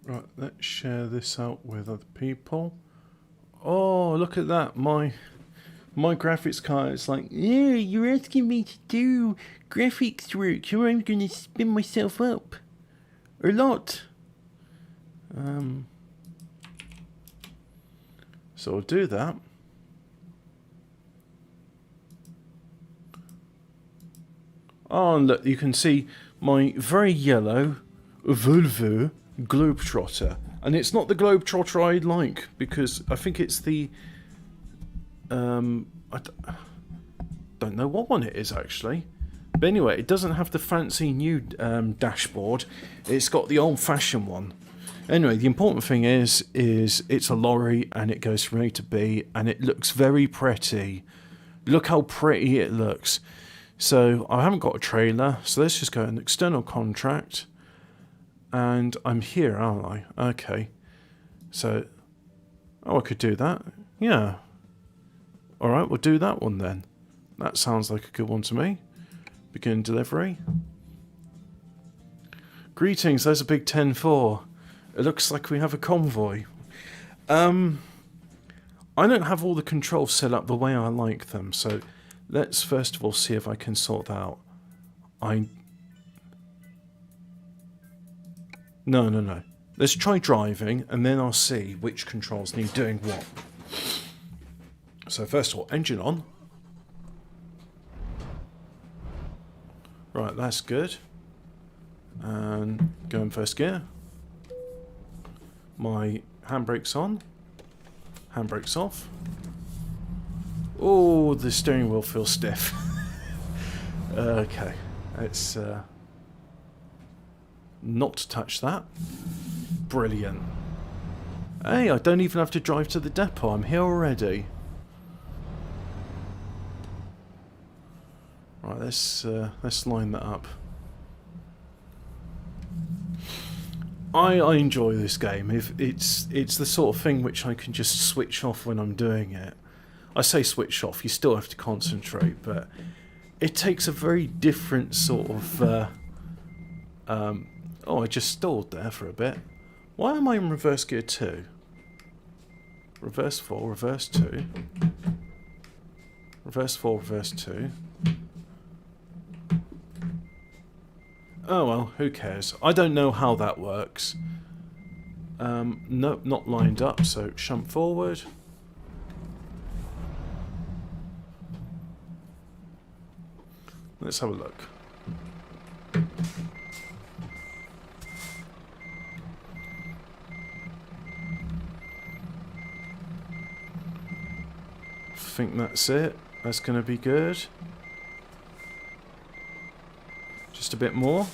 Right, let's share this out with other people. Oh, look at that. My graphics card is like, yeah, you're asking me to do graphics work, so I'm going to spin myself up. A lot. So I'll do that. Oh, and look, you can see my very yellow Volvo Globetrotter. And it's not the Globetrotter I like, because I think it's the... I don't know what one it is, actually. But anyway, it doesn't have the fancy new dashboard. It's got the old-fashioned one. Anyway, the important thing is it's a lorry, and it goes from A to B, and it looks very pretty. Look how pretty it looks. So I haven't got a trailer, so let's just go an external contract. And I'm here, aren't I? Okay. So, oh, I could do that. Yeah. Alright, we'll do that one then. That sounds like a good one to me. Begin delivery. Greetings, there's a big 10-4. It looks like we have a convoy. I don't have all the controls set up the way I like them, so let's first of all see if I can sort that out. No. Let's try driving, and then I'll see which controls need doing what. So first of all, engine on. Right, that's good. And go in first gear. My handbrake's on. Handbrake's off. Oh, the steering wheel feels stiff. Okay, let's not touch that. Brilliant. Hey, I don't even have to drive to the depot. I'm here already. Right, let's line that up. I enjoy this game. If it's the sort of thing which I can just switch off when I'm doing it. I say switch off. You still have to concentrate, but it takes a very different sort of. Oh, I just stalled there for a bit. Why am I in reverse gear 2? Reverse 4, reverse 2. Reverse 4, reverse 2. Oh well, who cares? I don't know how that works. Nope, not lined up, so shunt forward. Let's have a look. I think that's it. That's going to be good. Just a bit more.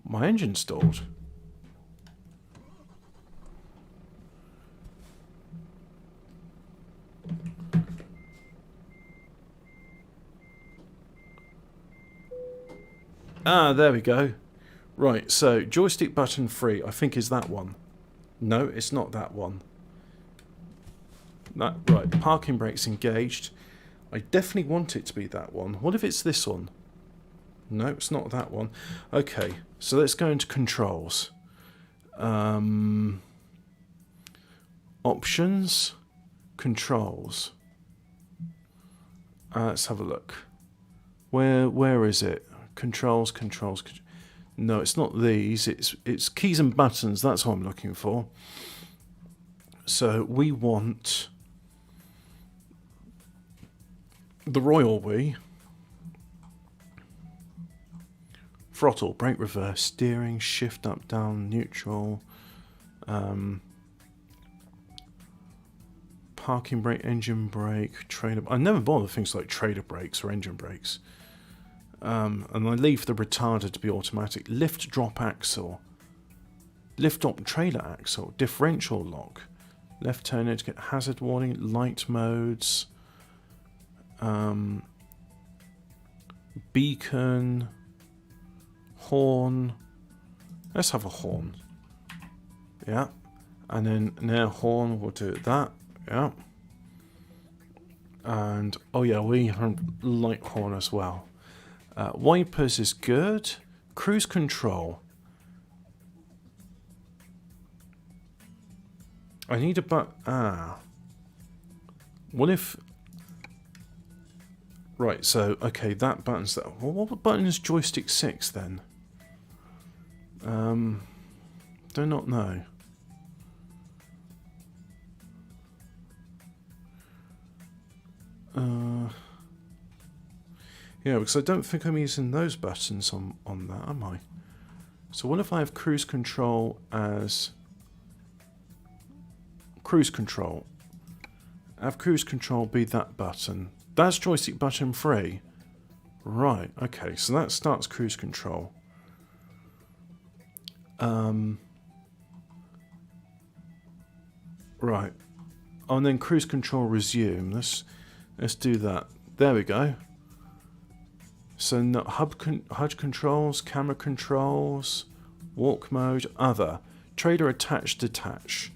My engine stalled. Ah, there we go. Right, so joystick button free, I think is that one. No, it's not that one. Right, parking brakes engaged. I definitely want it to be that one. What if it's this one? No, it's not that one. Okay, so let's go into controls. Options, controls. Let's have a look. Where is it? Controls. No, it's not these. It's keys and buttons. That's what I'm looking for. So we want the royal we. Throttle, brake, reverse, steering, shift, up, down, neutral, parking brake, engine brake, trailer. I never bother with things like trailer brakes or engine brakes. And I leave the retarder to be automatic. Lift, drop axle, lift, drop trailer axle, differential lock, left turn indicator, hazard warning, light modes, beacon. Horn. Let's have a horn. Yeah. And then now horn, we'll do that. Yeah. And, oh yeah, we have light horn as well. Wipers is good. Cruise control. I need a what if... Right, so, okay, that button's that. Well, what button is joystick 6 then? Do not know. Yeah, because I don't think I'm using those buttons on that, am I? So what if I have cruise control as... Cruise control. Have cruise control be that button. That's joystick button 3. Right, okay, so that starts cruise control. Right. Oh, and then cruise control resume. Let's do that. There we go. So no, HUD controls, camera controls, walk mode, other. Trailer attach, detach.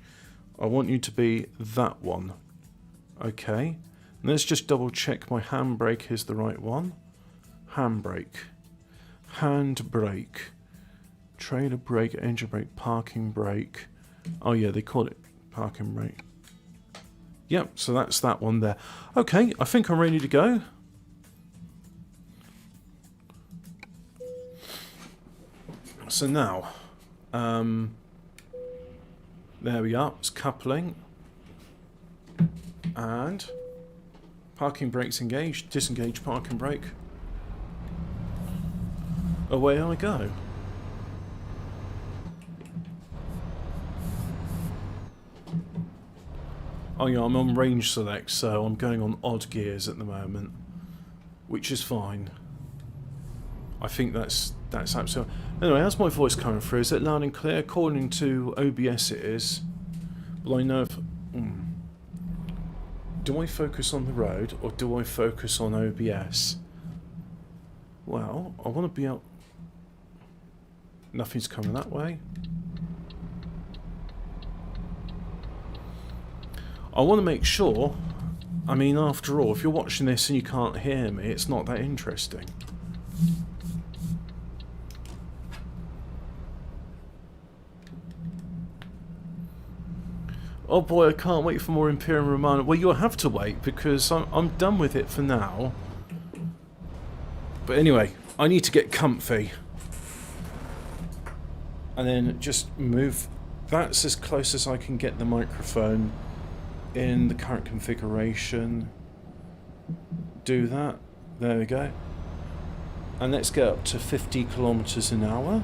I want you to be that one. Okay. And let's just double check my handbrake is the right one. Handbrake. Handbrake. Trailer brake, engine brake, parking brake. Oh yeah, they call it parking brake. Yep, so that's that one there. Okay, I think I'm ready to go. So now, there we are, it's coupling. And parking brakes engaged, disengage parking brake. Away I go. Oh yeah, I'm on range select, so I'm going on odd gears at the moment, which is fine. I think that's absolutely... Anyway, how's my voice coming through? Is it loud and clear? According to OBS it is. Well, I know if... Do I focus on the road, or do I focus on OBS? Well, I want to be out... Nothing's coming that way. I want to make sure... I mean, after all, if you're watching this and you can't hear me, it's not that interesting. Oh boy, I can't wait for more Imperium Romana. Well, you'll have to wait, because I'm done with it for now. But anyway, I need to get comfy. And then just move... That's as close as I can get the microphone in the current configuration. Do that. There we go. And let's get up to 50 kilometers an hour.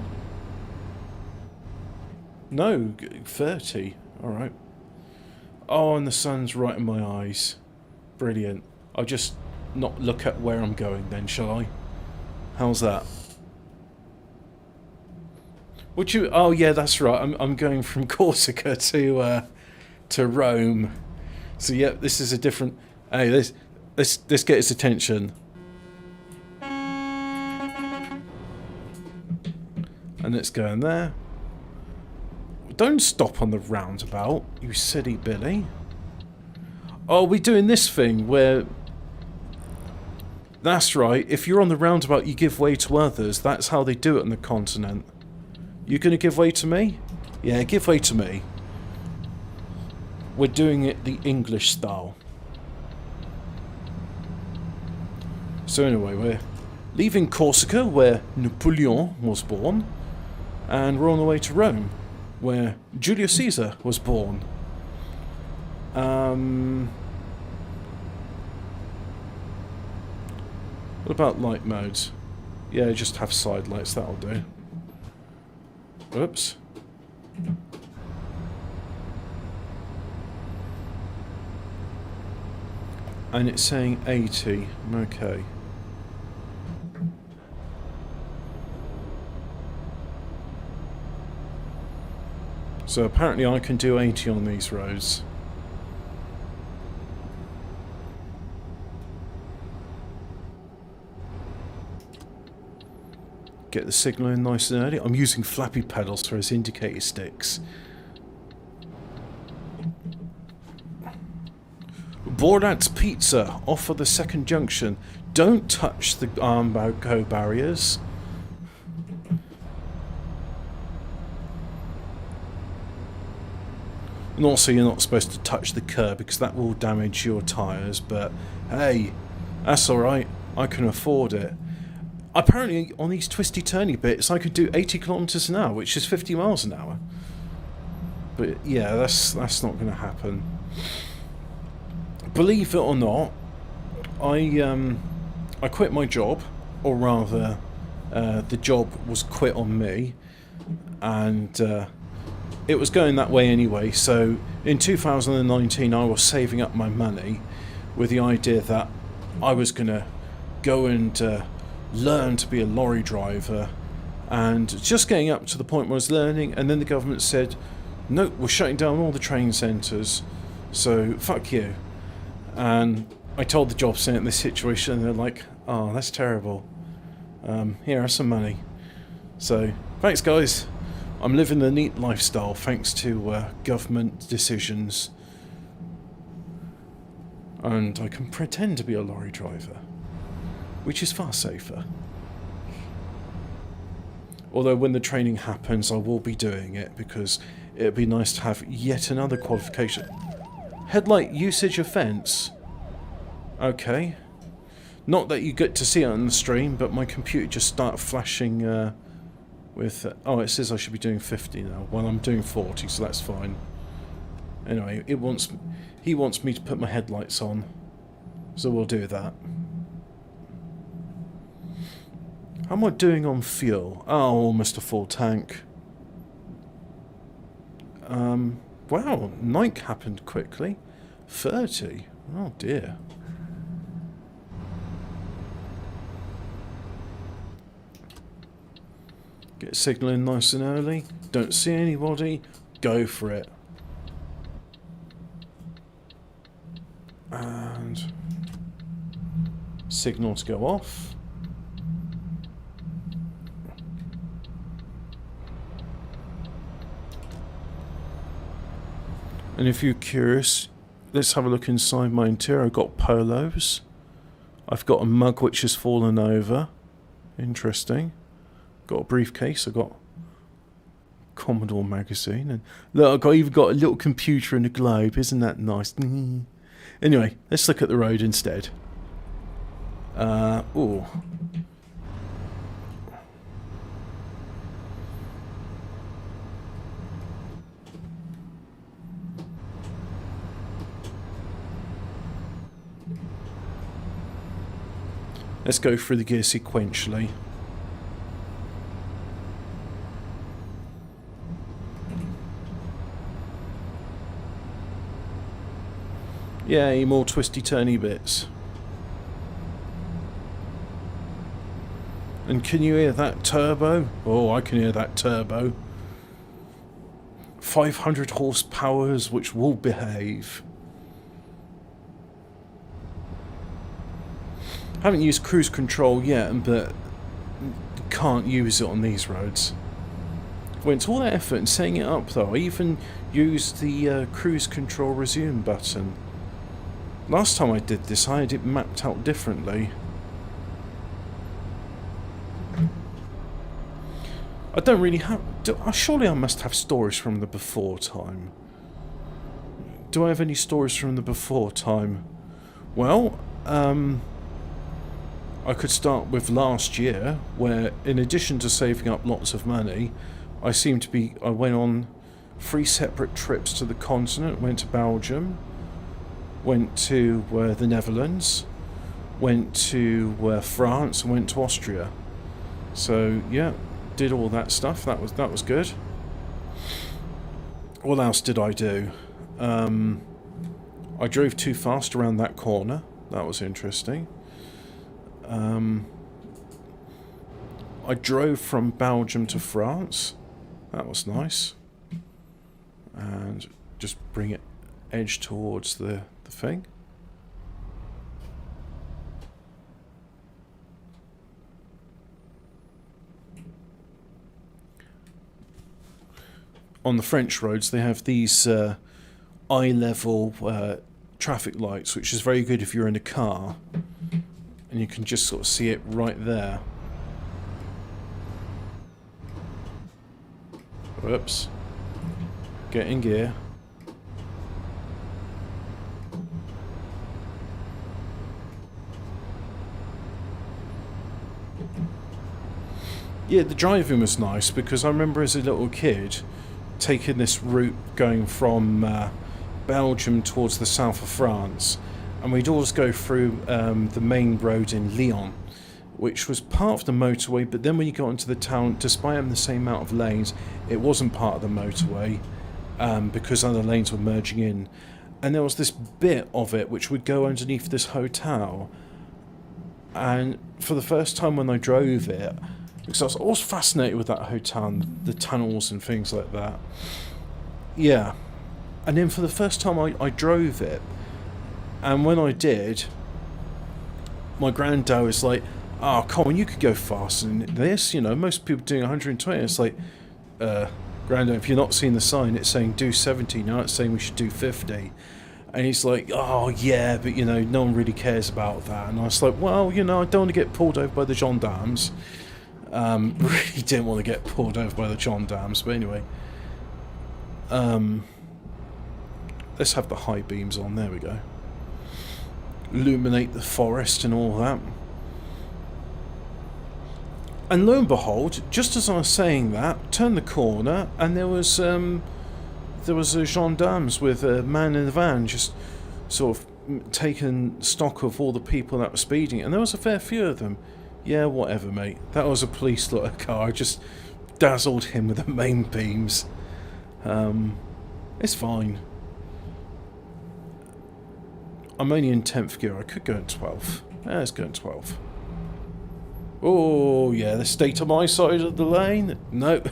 No, 30. Alright. Oh, and the sun's right in my eyes. Brilliant. I'll just not look at where I'm going then, shall I? How's that? Would you... Oh, yeah, that's right. I'm going from Corsica to Rome. So, yeah, this is a different... Hey, let's get his attention. And let's go in there. Don't stop on the roundabout, you silly Billy. Oh, we're doing this thing where... That's right, if you're on the roundabout you give way to others. That's how they do it on the continent. You gonna give way to me? Yeah, give way to me. We're doing it the English style. So anyway, we're leaving Corsica, where Napoleon was born, and we're on the way to Rome, where Julius Caesar was born. What about light modes? Yeah, just have side lights, that'll do. Oops. And it's saying 80. Okay. So apparently I can do 80 on these roads. Get the signal in nice and early. I'm using flappy pedals for his indicator sticks. Borat's Pizza, off of the second junction. Don't touch the go barriers. And also you're not supposed to touch the curb because that will damage your tyres, but hey, that's alright, I can afford it. Apparently on these twisty turny bits I could do 80 kilometers an hour, which is 50 miles an hour. But yeah, that's not going to happen. Believe it or not, I quit my job, or rather the job was quit on me, and it was going that way anyway. So in 2019 I was saving up my money with the idea that I was going to go and learn to be a lorry driver, and just getting up to the point where I was learning, and then the government said, nope, we're shutting down all the training centres, so fuck you. And I told the job centre this situation, and they're like, oh, that's terrible. Here, have some money. So, thanks guys. I'm living a neat lifestyle thanks to government decisions. And I can pretend to be a lorry driver, which is far safer. Although when the training happens, I will be doing it because it'd be nice to have yet another qualification. Headlight usage offence. Okay. Not that you get to see it on the stream, but my computer just started flashing with... oh, it says I should be doing 50 now. Well, I'm doing 40, so that's fine. Anyway, he wants me to put my headlights on, so we'll do that. How am I doing on fuel? Oh, almost a full tank. Wow, night happened quickly. 30. Oh dear. Get signalling nice and early. Don't see anybody. Go for it. And signal to go off. And if you're curious, let's have a look inside my interior. I've got polos. I've got a mug which has fallen over. Interesting. Got a briefcase. I've got Commodore magazine. And look, I've even got a little computer and a globe. Isn't that nice? Anyway, let's look at the road instead. Ooh. Let's go through the gear sequentially. Yay, more twisty turny bits. And can you hear that turbo? Oh, I can hear that turbo. 500 horsepowers which will behave. Haven't used cruise control yet, but can't use it on these roads. Went to all that effort in setting it up though. I even used the cruise control resume button. Last time I did this, I had it mapped out differently. I don't really have... surely I must have stories from the before time. Do I have any stories from the before time? Well, I could start with last year, where in addition to saving up lots of money, I went on 3 separate trips to the continent. Went to Belgium, went to the Netherlands, went to France, and went to Austria. So yeah, did all that stuff. That was good. What else did I do? I drove too fast around that corner. That was interesting. I drove from Belgium to France. That was nice. And just bring it edge towards the thing. On the French roads, they have these eye-level traffic lights, which is very good if you're in a car. And you can just sort of see it right there. Whoops. Get in gear. Yeah, the driving was nice because I remember as a little kid taking this route going from Belgium towards the south of France, and we'd always go through the main road in Lyon, which was part of the motorway, but then when you got into the town, despite having the same amount of lanes, it wasn't part of the motorway because other lanes were merging in. And there was this bit of it which would go underneath this hotel, and for the first time when I drove it, because I was always fascinated with that hotel and the tunnels and things like that. Yeah. And then for the first time I drove it, and when I did, my granddad was like, "Oh, Colin, you could go faster than this, you know, most people doing 120. It's like, Granddad, if you're not seeing the sign, it's saying do 70, now it's saying we should do 50. And he's like, "Oh, yeah, but, you know, no one really cares about that." And I was like, "Well, you know, I don't want to get pulled over by the gendarmes." Really didn't want to get pulled over by the gendarmes, but anyway. Let's have the high beams on, there we go. Illuminate the forest and all that. And lo and behold, just as I was saying that, turned the corner, and there was a gendarmes with a man in the van just sort of taking stock of all the people that were speeding, and there was a fair few of them. Yeah, whatever, mate. That was a police car. I just dazzled him with the main beams. It's fine. I'm only in 10th gear. I could go in 12th. Let's go in 12th. Oh, yeah, the state on my side of the lane? No.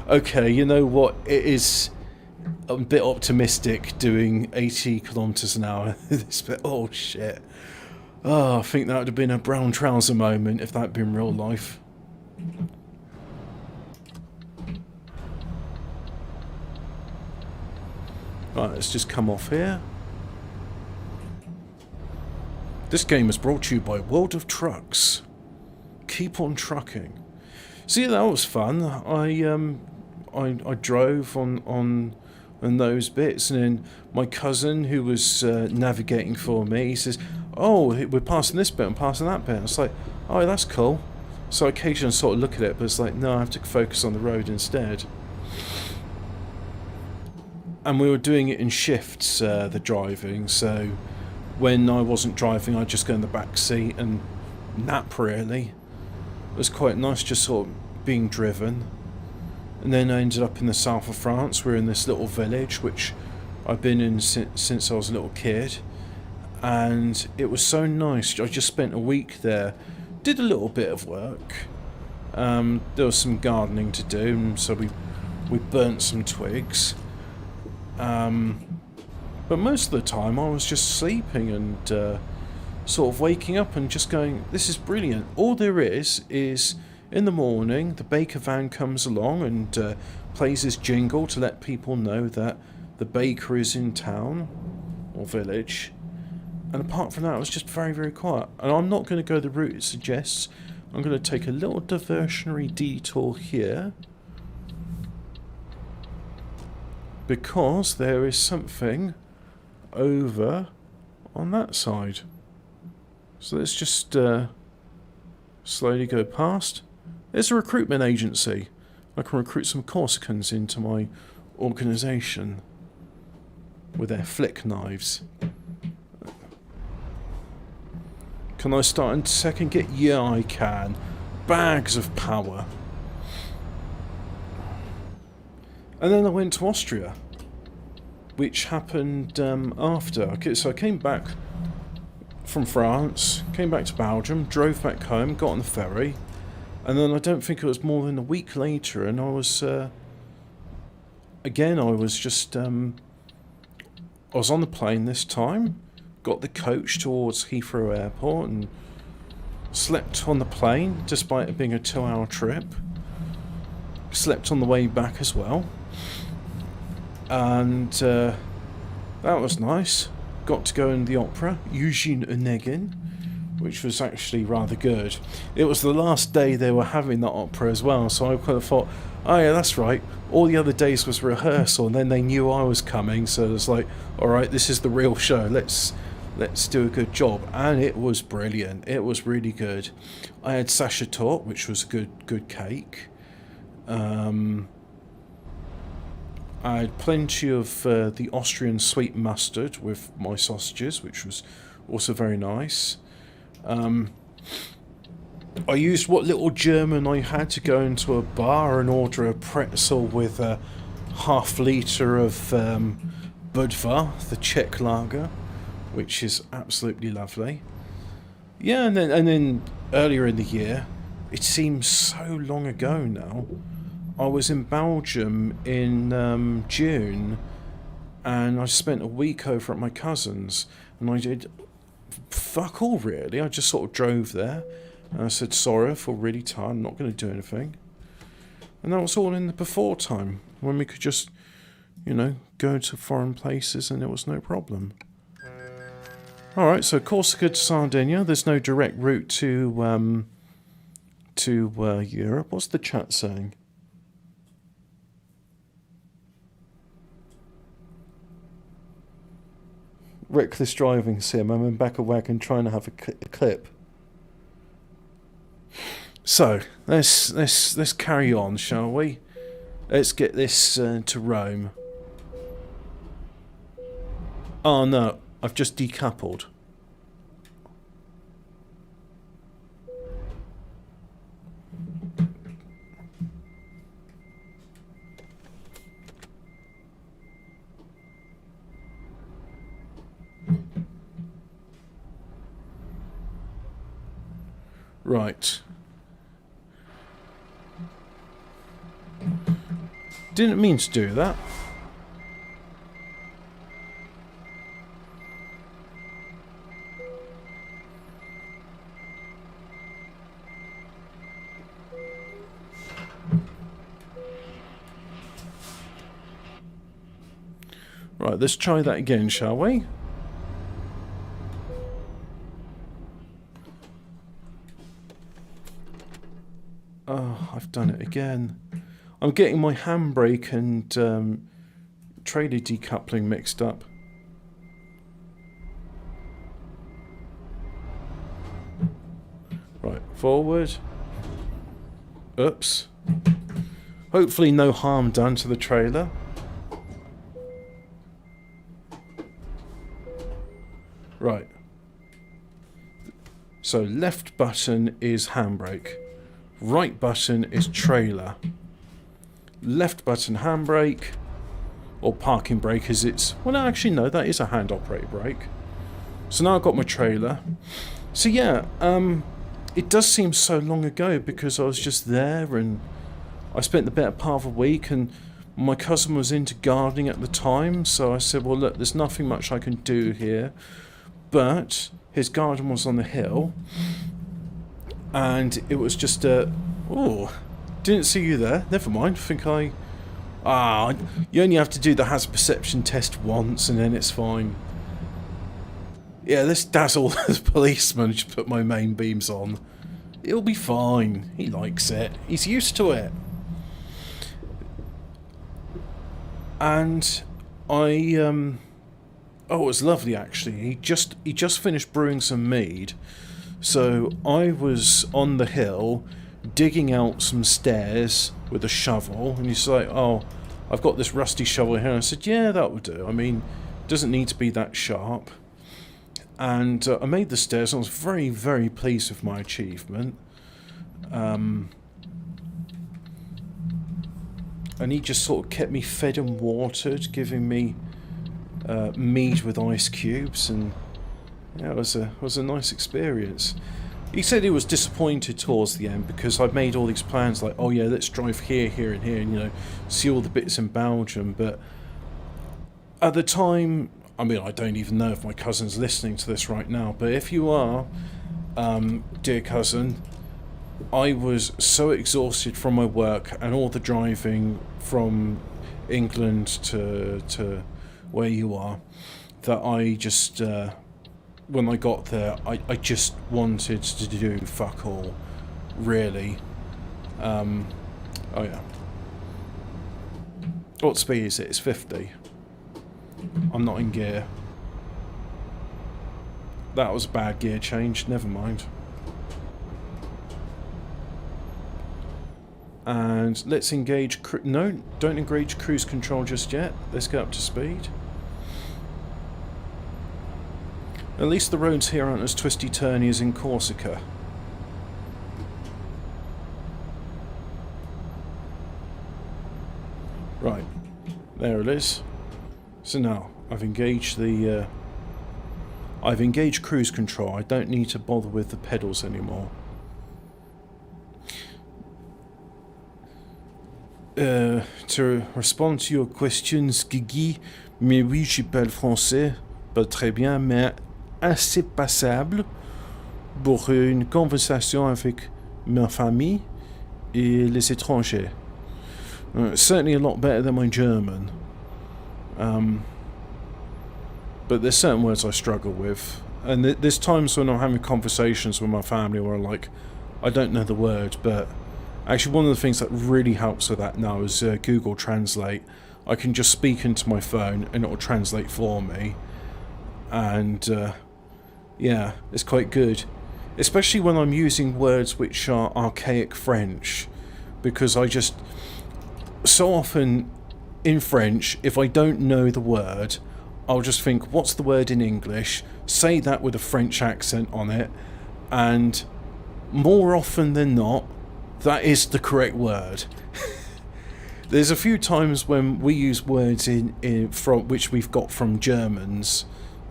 Okay, you know what? It is a bit optimistic doing 80 kilometers an hour. This bit, oh, shit. Oh, I think that would have been a brown trouser moment if that had been real life. Right, let's just come off here. This game is brought to you by World of Trucks. Keep on trucking. See, that was fun. I drove on those bits, and then my cousin, who was navigating for me, he says, "Oh, we're passing this bit and passing that bit." I was like, "Oh, that's cool." So I occasionally sort of look at it, but it's like, no, I have to focus on the road instead. And we were doing it in shifts, the driving, so when I wasn't driving, I'd just go in the back seat and nap, really. It was quite nice just sort of being driven. And then I ended up in the south of France. We're in this little village, which I've been in since I was a little kid. And it was so nice. I just spent a week there. Did a little bit of work. There was some gardening to do, and so we burnt some twigs. But most of the time I was just sleeping and sort of waking up and just going, this is brilliant. All there is in the morning the baker van comes along and plays his jingle to let people know that the baker is in town or village. And apart from that, it was just very, very quiet. And I'm not going to go the route it suggests. I'm going to take a little diversionary detour here, because there is something over on that side. So let's just slowly go past. There's a recruitment agency. I can recruit some Corsicans into my organisation with their flick knives. Can I start in second gear? Yeah, I can. Bags of power. And then I went to Austria, which happened after. Okay, so I came back from France, came back to Belgium, drove back home, got on the ferry, and then I don't think it was more than a week later, and I was again, I was just I was on the plane this time, got the coach towards Heathrow Airport, and slept on the plane despite it being a 2-hour trip. Slept on the way back as well, and that was nice. Got to go in the opera, Eugene Onegin, which was actually rather good. It was the last day they were having that opera as well, so I kind of thought, oh yeah, that's right. All the other days was rehearsal, and then they knew I was coming, so it was like, alright, this is the real show. Let's let's do a good job. And it was brilliant. It was really good. I had Sasha Torte, which was a good cake. I had plenty of the Austrian sweet mustard with my sausages, which was also very nice. I used what little German I had to go into a bar and order a pretzel with a half-litre of Budvar, the Czech lager, which is absolutely lovely. Yeah, and then earlier in the year, it seems so long ago now, I was in Belgium in June, and I spent a week over at my cousin's, and I did fuck all really. I just sort of drove there, and I said, sorry, I feel really tired, I'm not going to do anything. And that was all in the before time, when we could just, you know, go to foreign places and there was no problem. Alright, so Corsica to Sardinia, there's no direct route to Europe. What's the chat saying? Reckless driving sim. I'm in back of wagon trying to have a clip. So let's carry on, shall we? Let's get this to Rome. Oh no, I've just decoupled. Right. Didn't mean to do that. Right, let's try that again, shall we? Oh, I've done it again. I'm getting my handbrake and trailer decoupling mixed up. Right, forward. Oops. Hopefully no harm done to the trailer. Right. So left button is handbrake. Right button is trailer. Left button handbrake. Or parking brake as it's... Well, actually no, that is a hand operated brake. So now I've got my trailer. So yeah, it does seem so long ago because I was just there and I spent the better part of a week and my cousin was into gardening at the time. So I said, well look, there's nothing much I can do here. But his garden was on the hill, and it was just a... Oh, didn't see you there. Never mind. I think I... Ah, you only have to do the hazard perception test once, and then it's fine. Yeah, let's dazzle the policeman. Just put my main beams on. It'll be fine. He likes it. He's used to it. And I... Oh, it was lovely actually. He just finished brewing some mead, so I was on the hill digging out some stairs with a shovel, and he's like, "Oh, I've got this rusty shovel here." And I said, "Yeah, that would do. I mean, it doesn't need to be that sharp." And I made the stairs, and I was very, very pleased with my achievement. And he just sort of kept me fed and watered, giving me mead with ice cubes, and yeah, it was a nice experience. He said he was disappointed towards the end because I'd made all these plans like, oh yeah, let's drive here, here and here, and you know, see all the bits in Belgium. But at the time, I mean, I don't even know if my cousin's listening to this right now, but if you are, dear cousin, I was so exhausted from my work and all the driving from England to where you are, that I just, when I got there, I just wanted to do fuck all, really. Oh yeah. What speed is it? It's 50. I'm not in gear. That was a bad gear change, never mind. And let's engage... No, don't engage cruise control just yet. Let's get up to speed. At least the roads here aren't as twisty-turny as in Corsica. Right, there it is. So now, I've engaged the... I've engaged cruise control. I don't need to bother with the pedals anymore. To respond to your questions, Guigui, mais oui, je parle français, pas très bien, mais assez passable pour une conversation avec ma famille et les étrangers. Certainly a lot better than my German. But there's certain words I struggle with. And there's times when I'm having conversations with my family where I'm like, I don't know the word, but actually one of the things that really helps with that now is Google Translate. I can just speak into my phone and it'll translate for me. And yeah, it's quite good. Especially when I'm using words which are archaic French. Because I just... So often in French, if I don't know the word, I'll just think, what's the word in English? Say that with a French accent on it. And more often than not, that is the correct word. There's a few times when we use words from which we've got from Germans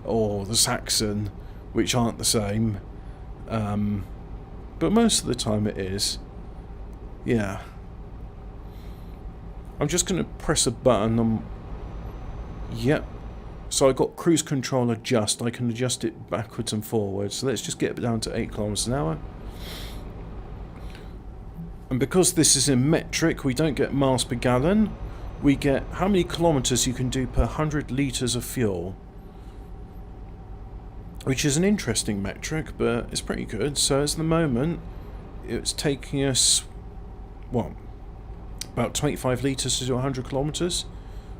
or the Saxon, which aren't the same. But most of the time it is. Yeah. I'm just going to press a button. Yep. So I got cruise control adjust. I can adjust it backwards and forwards. So let's just get it down to 8 kilometers an hour. And because this is in metric, we don't get miles per gallon. We get how many kilometers you can do per 100 litres of fuel. Which is an interesting metric, but it's pretty good. So at the moment, it's taking us, what, about 25 litres to do 100 kilometers?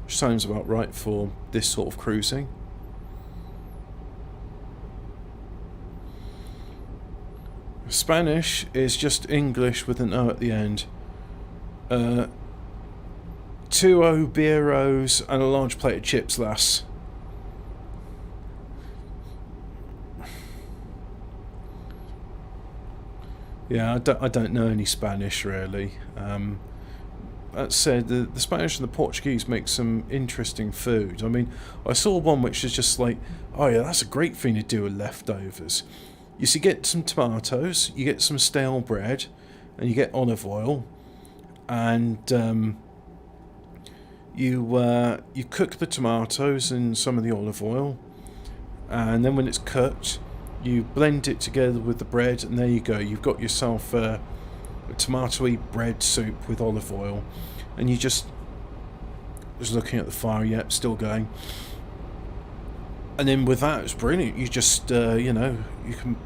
Which sounds about right for this sort of cruising. Spanish is just English with an O at the end. 2 Oberos and a large plate of chips, lass. Yeah, I don't know any Spanish really. That said, the Spanish and the Portuguese make some interesting food. I mean, I saw one which is just like, oh yeah, that's a great thing to do with leftovers. You see, get some tomatoes, you get some stale bread, and you get olive oil, and you cook the tomatoes in some of the olive oil, and then when it's cooked, you blend it together with the bread, and there you go. You've got yourself a tomatoey bread soup with olive oil, and you just looking at the fire. Yep, still going. And then with that, it's brilliant. You just you know,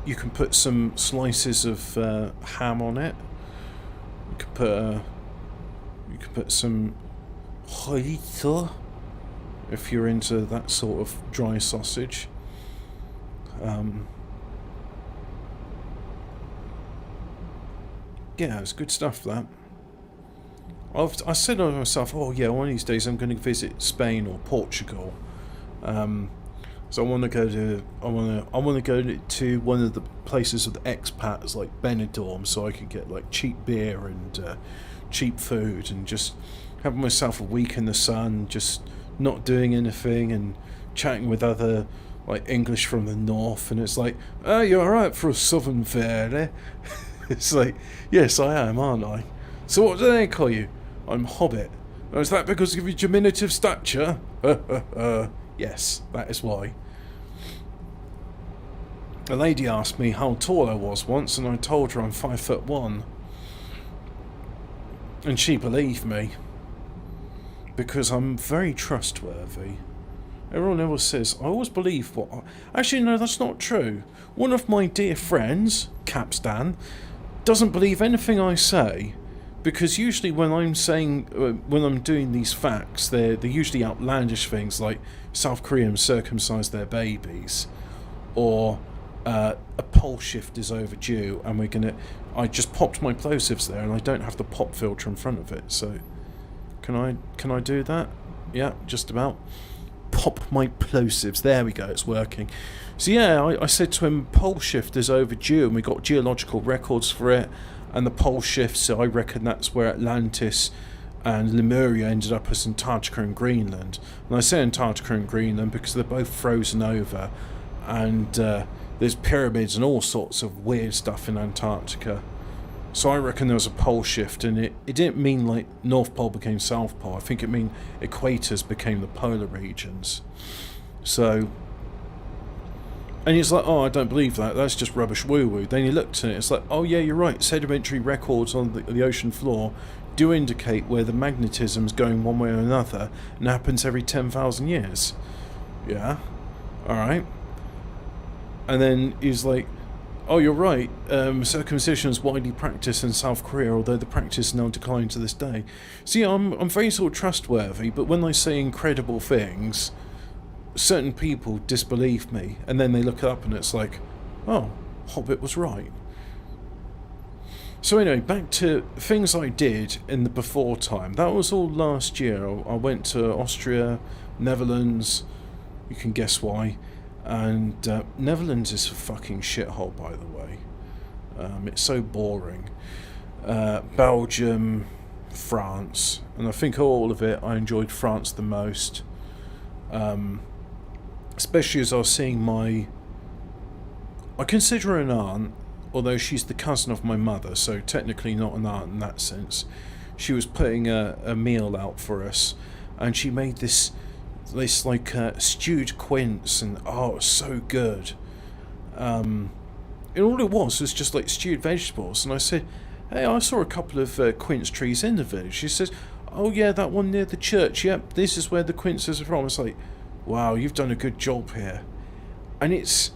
you can put some slices of ham on it. You can put some chorizo if you're into that sort of dry sausage. Yeah, it's good stuff, that. I said to myself, oh yeah, one of these days I'm going to visit Spain or Portugal. So I want to go to one of the places of the expats like Benidorm, so I can get like cheap beer and cheap food, and just have myself a week in the sun, just not doing anything and chatting with other like English from the north. And it's like, oh, you're alright for a southern fairy. It's like, yes, I am, aren't I? So what do they call you? I'm Hobbit. Oh, is that because of your diminutive stature? Yes, that is why. A lady asked me how tall I was once, and I told her I'm 5'1". And she believed me. Because I'm very trustworthy. Everyone else says, I always believe what... Actually, no, that's not true. One of my dear friends, Capstan, doesn't believe anything I say, because usually when I'm saying, when I'm doing these facts, they're usually outlandish things like South Koreans circumcise their babies, or a pole shift is overdue, and we're gonna. I just popped my plosives there, and I don't have the pop filter in front of it. So, can I do that? Yeah, just about. Pop my plosives. There we go. It's working. So yeah, I said to him, pole shift is overdue, and we got geological records for it, and the pole shift. So I reckon that's where Atlantis and Lemuria ended up as Antarctica and Greenland. And I say Antarctica and Greenland because they're both frozen over, and there's pyramids and all sorts of weird stuff in Antarctica. So I reckon there was a pole shift, and it didn't mean like North Pole became South Pole. I think it mean equators became the polar regions. So, and he's like, oh, I don't believe that. That's just rubbish woo-woo. Then he looked at it. It's like, oh yeah, you're right. Sedimentary records on the ocean floor do indicate where the magnetism's going one way or another, and happens every 10,000 years. Yeah, all right. And then he's like, oh, you're right, circumcision is widely practiced in South Korea, although the practice now declined to this day. See, I'm very sort of trustworthy, but when I say incredible things, certain people disbelieve me, and then they look up and it's like, oh, Hobbit was right. So anyway, back to things I did in the before time. That was all last year. I went to Austria, Netherlands, you can guess why. And Netherlands is a fucking shithole, by the way. It's so boring. Belgium, France, and I think all of it, I enjoyed France the most. Especially as I was seeing I consider her an aunt, although she's the cousin of my mother, so technically not an aunt in that sense. She was putting a meal out for us, and she made this like stewed quince, and oh, it was so good. And all it was just like stewed vegetables. And I said, hey, I saw a couple of quince trees in the village. She says, oh yeah, that one near the church. Yep, this is where the quinces are from. It's like, wow, you've done a good job here. And it's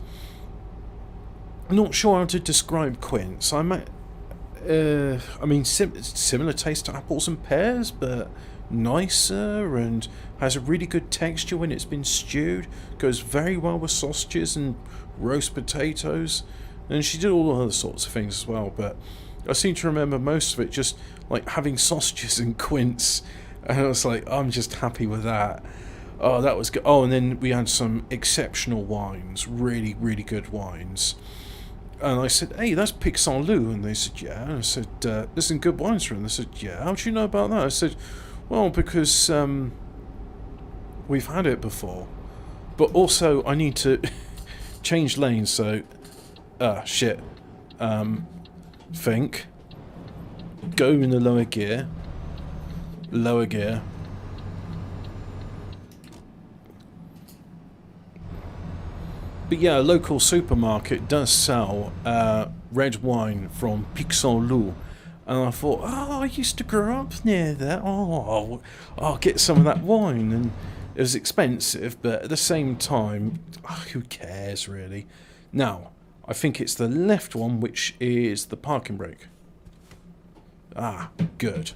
not sure how to describe quince. I mean, similar taste to apples and pears, but nicer, and has a really good texture when it's been stewed. Goes very well with sausages and roast potatoes, and she did all other sorts of things as well, but I seem to remember most of it just like having sausages and quince, and I was like, I'm just happy with that. Oh, that was good. Oh, and then we had some exceptional wines, really, really good wines. And I said, hey, that's Pixon-Loup. And they said, yeah. And I said, there's some good wines for them. They said, yeah. How do you know about that? I said, well, because we've had it before. But also, I need to change lanes, so... shit. Think. Go in the lower gear. Lower gear. But yeah, a local supermarket does sell red wine from Pixon-Loup. And I thought, oh, I used to grow up near there. Oh, I'll get some of that wine. And it was expensive, but at the same time, who cares, really? Now, I think it's the left one, which is the parking brake. Ah, good.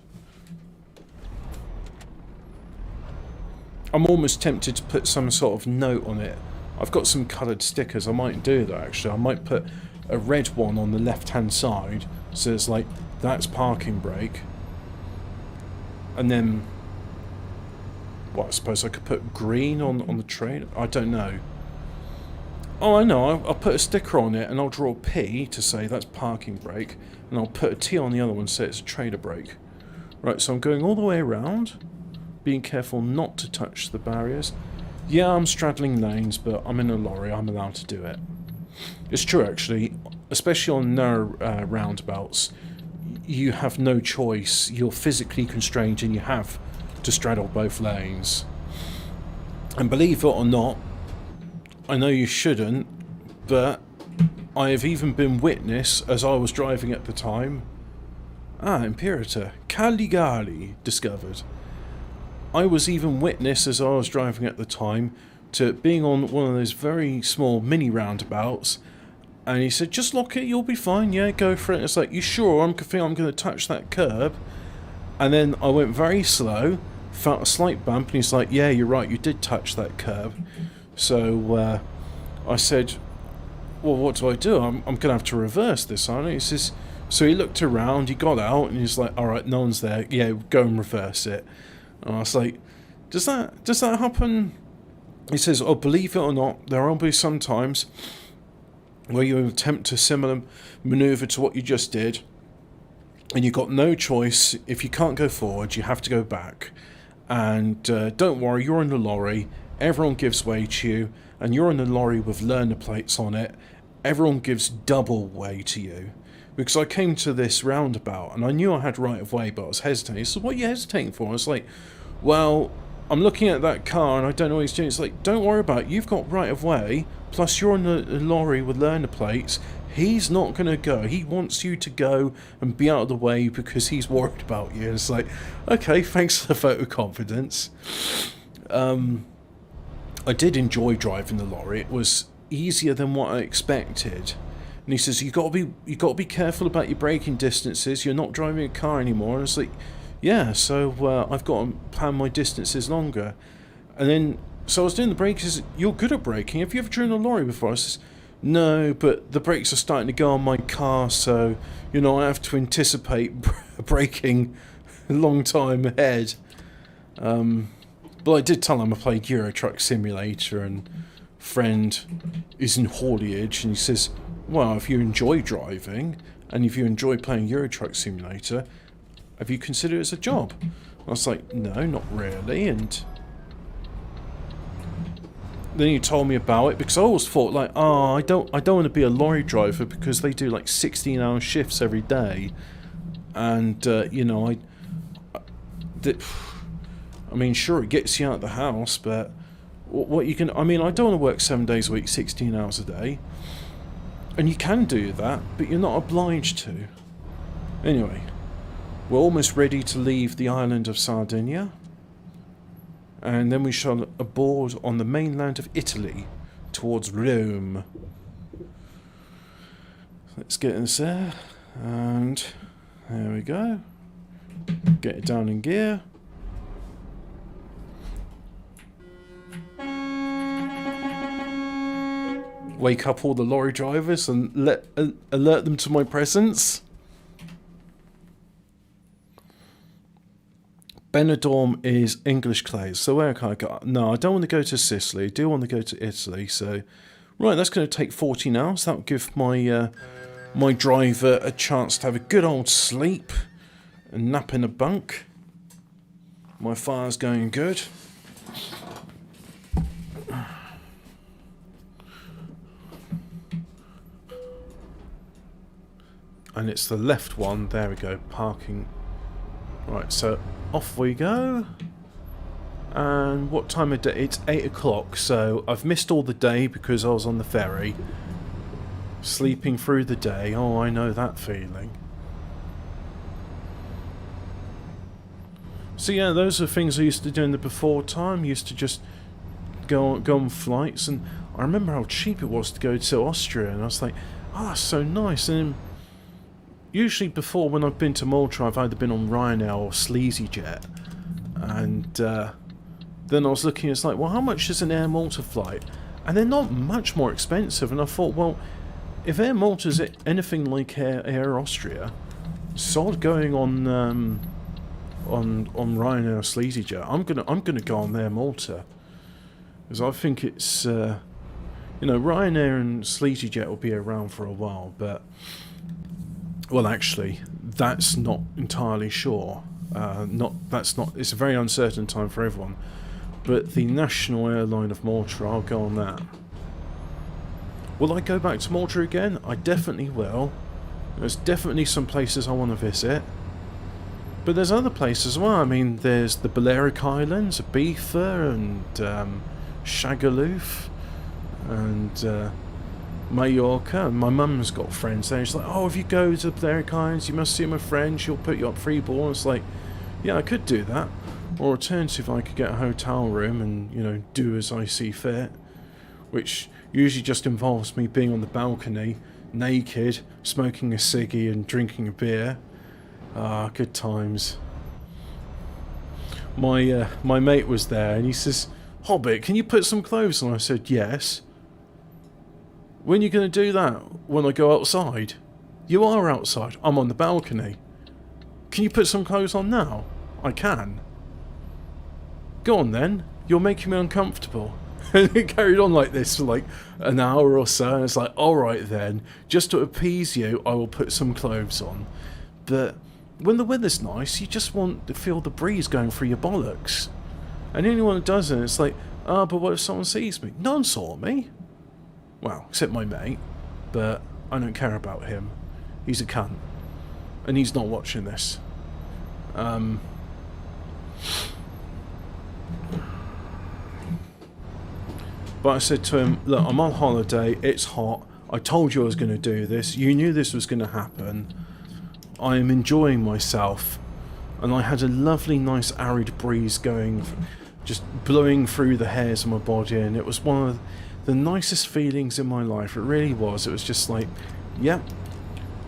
I'm almost tempted to put some sort of note on it. I've got some coloured stickers. I might do that, actually. I might put a red one on the left-hand side, so it's like, that's parking brake. And then, what, I suppose I could put green on the train? I don't know. Oh, I know. I'll put a sticker on it, and I'll draw P to say that's parking brake, and I'll put a T on the other one, so it's a trailer brake. Right, so I'm going all the way around, being careful not to touch the barriers. Yeah, I'm straddling lanes, but I'm in a lorry. I'm allowed to do it. It's true, actually, especially on narrow roundabouts. You have no choice. You're physically constrained, and you have to straddle both lanes. And believe it or not, I know you shouldn't, but I have even been witness as I was driving at the time. Ah, Imperator. Caligari discovered. I was even witness as I was driving at the time to being on one of those very small mini roundabouts, and he said, just lock it, you'll be fine, yeah, go for it. It's like, you sure? I'm going to touch that curb. And then I went very slow, felt a slight bump, and he's like, yeah, you're right, you did touch that curb. So I said, well, what do I do? I'm going to have to reverse this, aren't I? He says, so he looked around, he got out, and he's like, all right, no one's there. Yeah, go and reverse it. And I was like, does that happen? He says, oh, believe it or not, there will be some times where you attempt a similar manoeuvre to what you just did, and you've got no choice. If you can't go forward, you have to go back. And don't worry, you're in the lorry, everyone gives way to you, and you're in the lorry with learner plates on it, everyone gives double way to you. Because I came to this roundabout, and I knew I had right of way, but I was hesitating. He said, what are you hesitating for? I was like, well, I'm looking at that car, and I don't know what he's doing. It's like, don't worry about it, you've got right of way, plus you're in the lorry with learner plates. He's not going to go. He wants you to go and be out of the way because he's worried about you. And it's like, okay, thanks for the vote of confidence. I did enjoy driving the lorry. It was easier than what I expected. And he says, you got to be careful about your braking distances. You're not driving a car anymore. And I was like, yeah, so I've got to plan my distances longer. And then, so I was doing the brakes. He says, you're good at braking. Have you ever driven a lorry before? I says, no, but the brakes are starting to go on my car, so, you know, I have to anticipate braking a long time ahead. But I did tell him I played Euro Truck Simulator, and friend is in haulage, and he says, well, if you enjoy driving, and if you enjoy playing Euro Truck Simulator, have you considered it as a job? I was like, no, not really, and then he told me about it, because I always thought, like, oh, I don't want to be a lorry driver because they do like 16-hour shifts every day, and you know, I mean, sure, it gets you out of the house, but what you can, I mean, I don't want to work 7 days a week, 16 hours a day, and you can do that, but you're not obliged to. Anyway, we're almost ready to leave the island of Sardinia. And then we shall aboard on the mainland of Italy towards Rome. Let's get in there, and there we go. Get it down in gear. Wake up all the lorry drivers and alert them to my presence. Benidorm is English clays. So where can I go? No, I don't want to go to Sicily. I do want to go to Italy. So, right, that's going to take 14 hours. That'll give my my driver a chance to have a good old sleep and nap in a bunk. My fire's going good. And it's the left one. There we go. Parking. Right, so off we go. And what time of day? It's 8 o'clock, so I've missed all the day because I was on the ferry. Sleeping through the day. Oh, I know that feeling. So yeah, those are things I used to do in the before time. I used to just go on flights, and I remember how cheap it was to go to Austria, and I was like, oh, that's so nice. And usually before, when I've been to Malta, I've either been on Ryanair or SleazyJet, and then I was looking, it's like, well, how much is an Air Malta flight? And they're not much more expensive, and I thought, well, if Air Malta's anything like Air Austria, sod going on Ryanair or SleazyJet, I'm gonna go on Air Malta, because I think it's you know, Ryanair and SleazyJet will be around for a while, but well, actually, that's not entirely sure. It's a very uncertain time for everyone. But the national airline of Malta, I'll go on that. Will I go back to Malta again? I definitely will. There's definitely some places I want to visit. But there's other places as well. I mean, there's the Balearic Islands, Ibiza, and Shagaloof, and Mallorca. My mum's got friends there. She's like, oh, if you go to the Balearic Islands, you must see my friend. She'll put you up free ball. And it's like, yeah, I could do that. Or alternative, I could get a hotel room and, you know, do as I see fit. Which usually just involves me being on the balcony, naked, smoking a ciggy and drinking a beer. Ah, good times. My mate was there, and he says, Hobbit, can you put some clothes on? I said, yes. When are you going to do that? When I go outside? You are outside. I'm on the balcony. Can you put some clothes on now? I can. Go on then. You're making me uncomfortable. And it carried on like this for like an hour or so. And it's like, alright then. Just to appease you, I will put some clothes on. But when the weather's nice, you just want to feel the breeze going through your bollocks. And anyone that doesn't, it's like, oh, but what if someone sees me? No one saw me. Well, except my mate. But I don't care about him. He's a cunt. And he's not watching this. But I said to him, look, I'm on holiday, it's hot, I told you I was going to do this, you knew this was going to happen, I am enjoying myself, and I had a lovely nice arid breeze going, just blowing through the hairs of my body, and it was one of the nicest feelings in my life, it really was. It was just like, yep,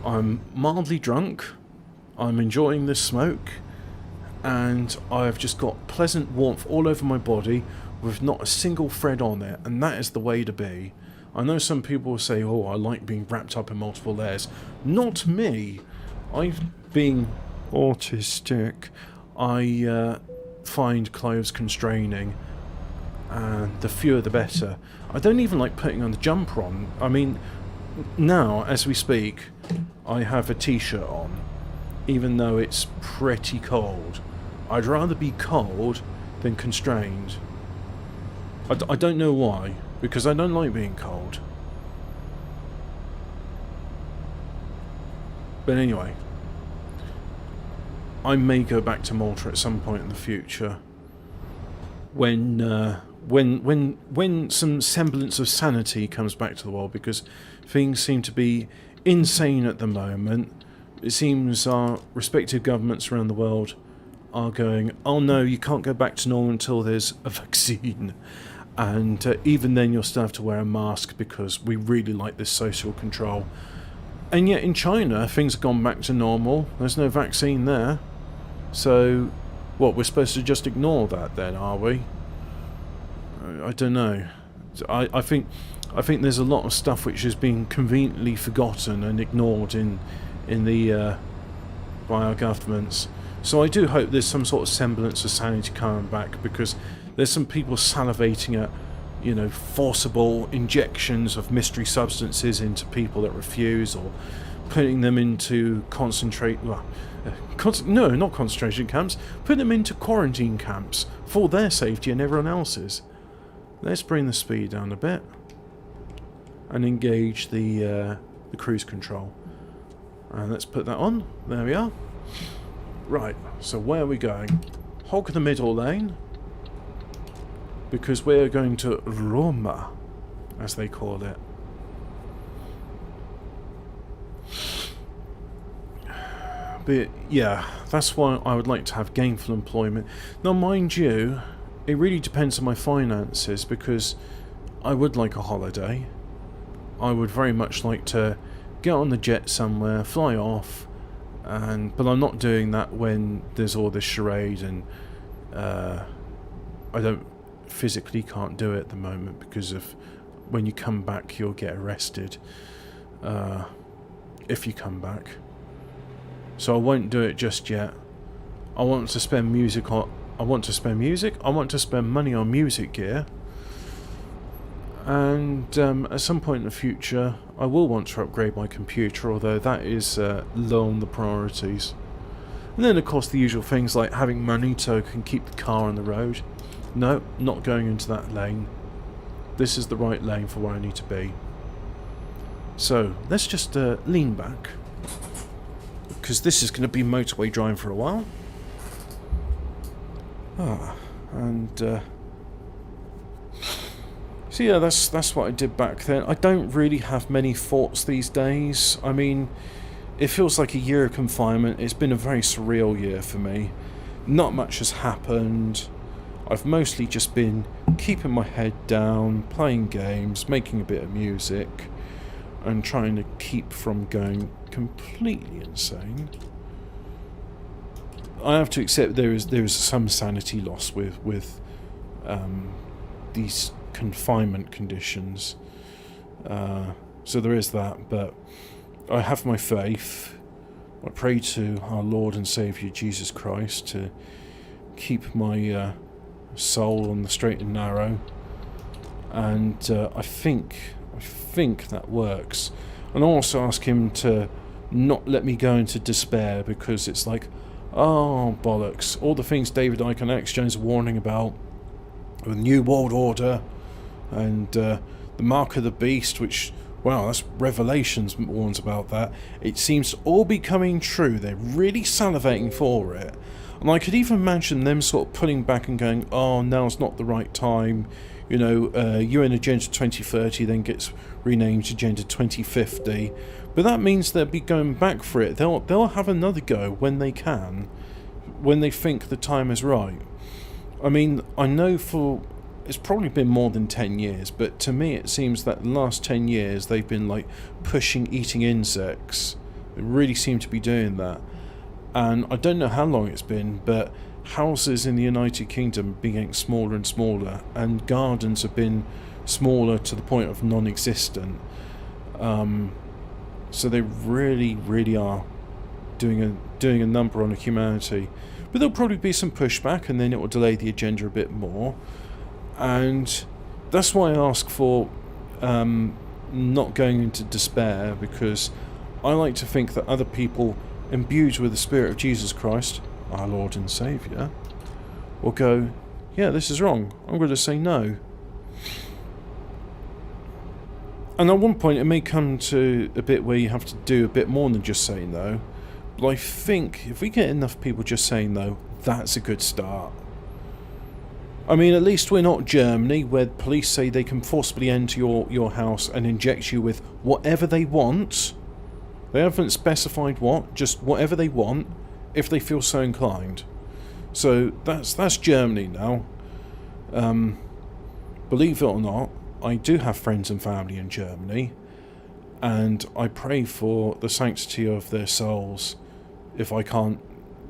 I'm mildly drunk, I'm enjoying this smoke, and I've just got pleasant warmth all over my body, with not a single thread on it, and that is the way to be. I know some people will say, oh, I like being wrapped up in multiple layers. Not me. Being autistic, I find clothes constraining, and the fewer the better. I don't even like putting on the jumper on. I mean, now, as we speak, I have a t-shirt on, even though it's pretty cold. I'd rather be cold than constrained. I don't know why, because I don't like being cold. But anyway, I may go back to Malta at some point in the future, when some semblance of sanity comes back to the world, because things seem to be insane at the moment. It seems our respective governments around the world are going, oh no, you can't go back to normal until there's a vaccine. And even then you'll still have to wear a mask because we really like this social control. And yet in China, things have gone back to normal. There's no vaccine there. So, what, we're supposed to just ignore that then, are we? I don't know. I think there's a lot of stuff which has been conveniently forgotten and ignored in the by our governments. So I do hope there's some sort of semblance of sanity coming back, because there's some people salivating at, you know, forcible injections of mystery substances into people that refuse, or putting them into not concentration camps, putting them into quarantine camps for their safety and everyone else's. Let's bring the speed down a bit and engage the cruise control. And let's put that on. There we are. Right, so where are we going? Hog the middle lane, because we're going to Roma, as they call it. But yeah, that's why I would like to have gainful employment. Now mind you, it really depends on my finances, because I would like a holiday. I would very much like to get on the jet somewhere, fly off, but I'm not doing that when there's all this charade, and I don't physically can't do it at the moment, because of when you come back you'll get arrested if you come back. So I won't do it just yet. I want to spend money on music gear, and at some point in the future I will want to upgrade my computer, although that is low on the priorities. And then of course the usual things like having money so I can keep the car on the road. No, not going into that lane. This is the right lane for where I need to be. So let's just lean back, because this is going to be motorway driving for a while. So yeah, that's what I did back then. I don't really have many thoughts these days. I mean, it feels like a year of confinement. It's been a very surreal year for me. Not much has happened. I've mostly just been keeping my head down, playing games, making a bit of music, and trying to keep from going completely insane. I have to accept there is some sanity loss with these confinement conditions. So there is that, but I have my faith. I pray to our Lord and Saviour Jesus Christ to keep my soul on the straight and narrow, and I think that works. And I also ask him to not let me go into despair, because it's like, oh bollocks, all the things David Icke and Alex Jones are warning about, the New World Order, and the Mark of the Beast, which, wow, that's Revelations warns about that. It seems to all be coming true. They're really salivating for it. And I could even imagine them sort of pulling back and going, oh, now's not the right time. You know, UN Agenda 2030 then gets renamed Agenda 2050. But that means they'll be going back for it. They'll have another go when they can, when they think the time is right. I mean, I know it's probably been more than 10 years, but to me it seems that the last 10 years they've been like pushing eating insects. They really seem to be doing that. And I don't know how long it's been, but houses in the United Kingdom have been getting smaller and smaller, and gardens have been smaller to the point of non-existent. So they really, really are doing a number on humanity. But there'll probably be some pushback, and then it will delay the agenda a bit more. And that's why I ask for not going into despair, because I like to think that other people imbued with the Spirit of Jesus Christ, our Lord and Saviour, will go, yeah, this is wrong, I'm going to say no. And at one point it may come to a bit where you have to do a bit more than just say no, but I think if we get enough people just saying no, that's a good start. I mean, at least we're not Germany, where police say they can forcibly enter your house and inject you with whatever they want. They haven't specified what, just whatever they want, if they feel so inclined. So that's Germany now. Believe it or not, I do have friends and family in Germany, and I pray for the sanctity of their souls if I can't,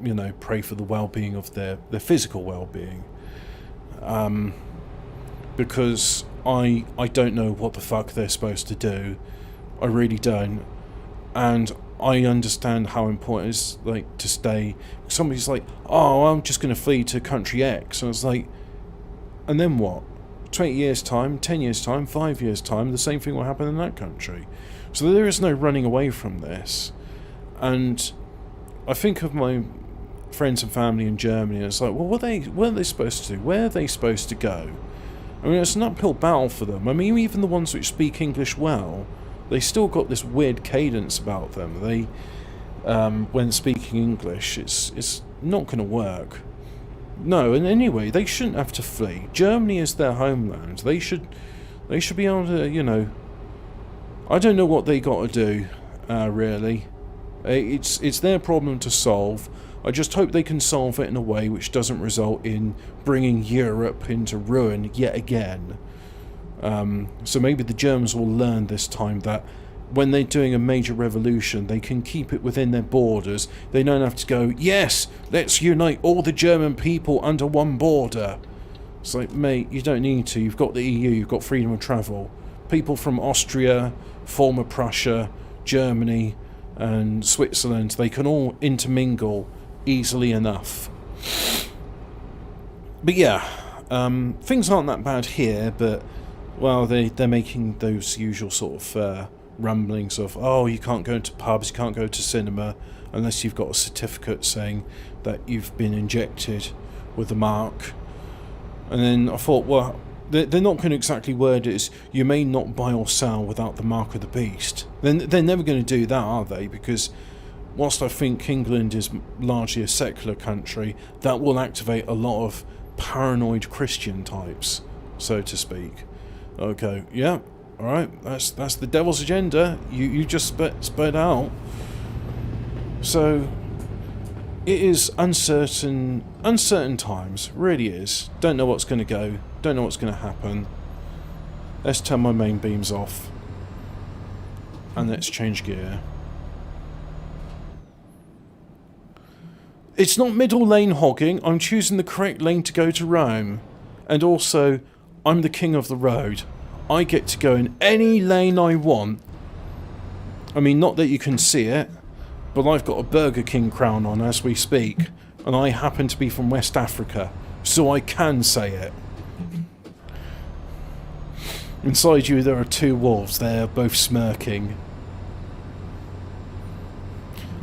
you know, pray for the well-being of their physical well-being. Because I don't know what the fuck they're supposed to do. I really don't. And I understand how important it is, like, to stay. Somebody's like, oh, I'm just going to flee to country X. And I was like, and then what? 20 years time, 10 years time, 5 years time, the same thing will happen in that country. So there is no running away from this. And I think of my friends and family in Germany, and it's like, well, what are they supposed to do? Where are they supposed to go? I mean, it's an uphill battle for them. I mean, even the ones which speak English well, they still got this weird cadence about them. They, when speaking English, it's not going to work. No, and anyway, they shouldn't have to flee. Germany is their homeland. They should be able to, you know. I don't know what they got to do, really. It's their problem to solve. I just hope they can solve it in a way which doesn't result in bringing Europe into ruin yet again. So maybe the Germans will learn this time that when they're doing a major revolution, they can keep it within their borders. They don't have to go, yes, let's unite all the German people under one border. It's like, mate, you don't need to. You've got the EU, you've got freedom of travel. People from Austria, former Prussia, Germany, and Switzerland, they can all intermingle easily enough. But yeah, things aren't that bad here, but, well, they're making those usual sort of rumblings of, oh, you can't go into pubs, you can't go to cinema unless you've got a certificate saying that you've been injected with the mark. And then I thought, well, they're not going to exactly word it as, you may not buy or sell without the mark of the beast. They're never going to do that, are they? Because whilst I think England is largely a secular country, that will activate a lot of paranoid Christian types, so to speak. Okay, yeah, alright, that's the devil's agenda. You just spit out. So it is uncertain times, really is. Don't know what's going to go, don't know what's going to happen. Let's turn my main beams off and let's change gear. It's not middle lane hogging, I'm choosing the correct lane to go to Rome. And also, I'm the king of the road. I get to go in any lane I want, I mean, not that you can see it, but I've got a Burger King crown on as we speak, and I happen to be from West Africa, so I can say it. Inside you there are two wolves, they're both smirking.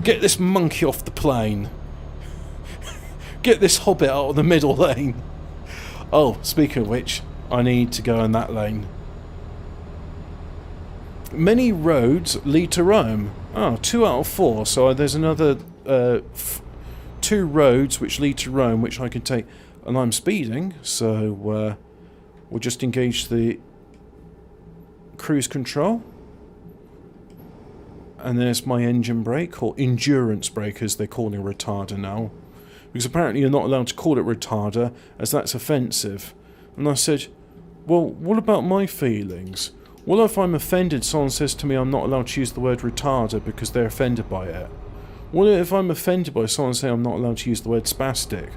Get this monkey off the plane. Get this hobbit out of the middle lane. Oh, speaking of which, I need to go in that lane. Many roads lead to Rome. Oh, 2 out of 4, so there's another 2 roads which lead to Rome which I can take. And I'm speeding, so we'll just engage the cruise control. And there's my engine brake, or endurance brake as they're calling a retarder now. Because apparently you're not allowed to call it retarder, as that's offensive. And I said, well, what about my feelings? What if I'm offended, someone says to me I'm not allowed to use the word retarder because they're offended by it? What if I'm offended by someone saying I'm not allowed to use the word spastic?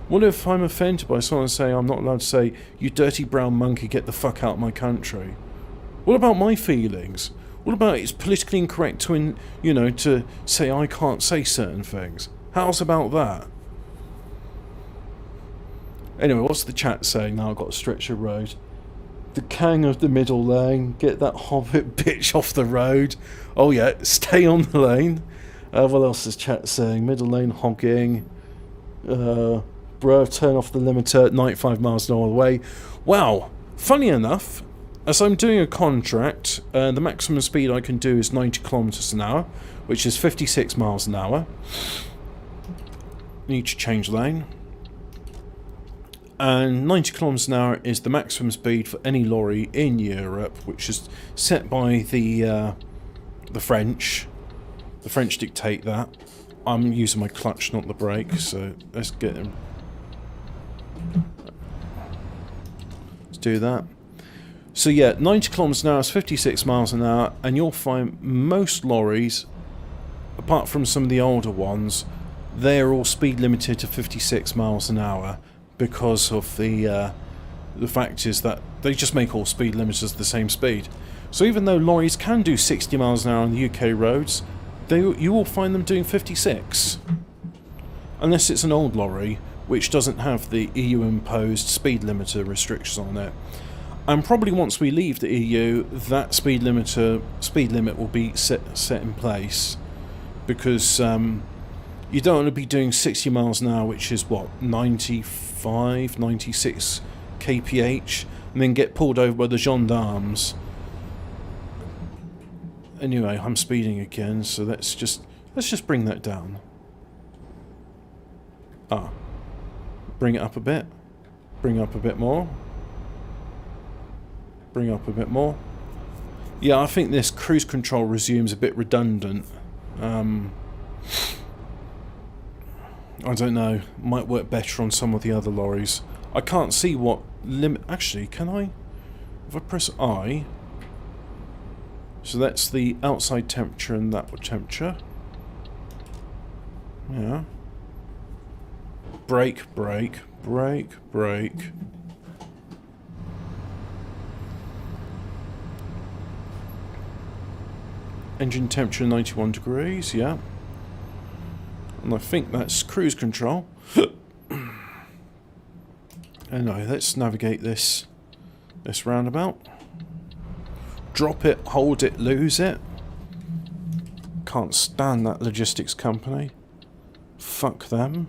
What if I'm offended by someone saying I'm not allowed to say, you dirty brown monkey, get the fuck out of my country? What about my feelings? What about it's politically incorrect to, to say I can't say certain things? How's about that? Anyway, what's the chat saying now? I've got to stretch the road. The king of the middle lane. Get that hobbit bitch off the road. Oh yeah, stay on the lane. What else is chat saying? Middle lane hogging. Bro, turn off the limiter at 95 miles an hour away. Wow. Funny enough, as I'm doing a contract, the maximum speed I can do is 90 kilometers an hour, which is 56 miles an hour. Need to change lane. And 90 kilometers an hour is the maximum speed for any lorry in Europe, which is set by the French. The French dictate that. I'm using my clutch, not the brake, so let's get him. Let's do that. So yeah, 90 kilometers an hour is 56 miles an hour, and you'll find most lorries, apart from some of the older ones, they're all speed limited to 56 miles an hour. Because of the fact is that they just make all speed limiters the same speed. So even though lorries can do 60 miles an hour on the UK roads, you will find them doing 56. Unless it's an old lorry, which doesn't have the EU imposed speed limiter restrictions on it. And probably once we leave the EU, that speed limit will be set in place. Because you don't want to be doing 60 miles an hour, which is what, 95, 96 kph, and then get pulled over by the gendarmes. Anyway, I'm speeding again, so let's just bring that down. Bring it up a bit. Bring up a bit more. Bring up a bit more. Yeah, I think this cruise control resume's a bit redundant. I don't know, might work better on some of the other lorries. I can't see what limit... Actually, can I? If I press I... So that's the outside temperature and that temperature. Yeah. Brake, brake, brake, brake. Engine temperature 91 degrees, yeah. And I think that's cruise control. Anyway, let's navigate this roundabout. Drop it, hold it, lose it. Can't stand that logistics company. Fuck them.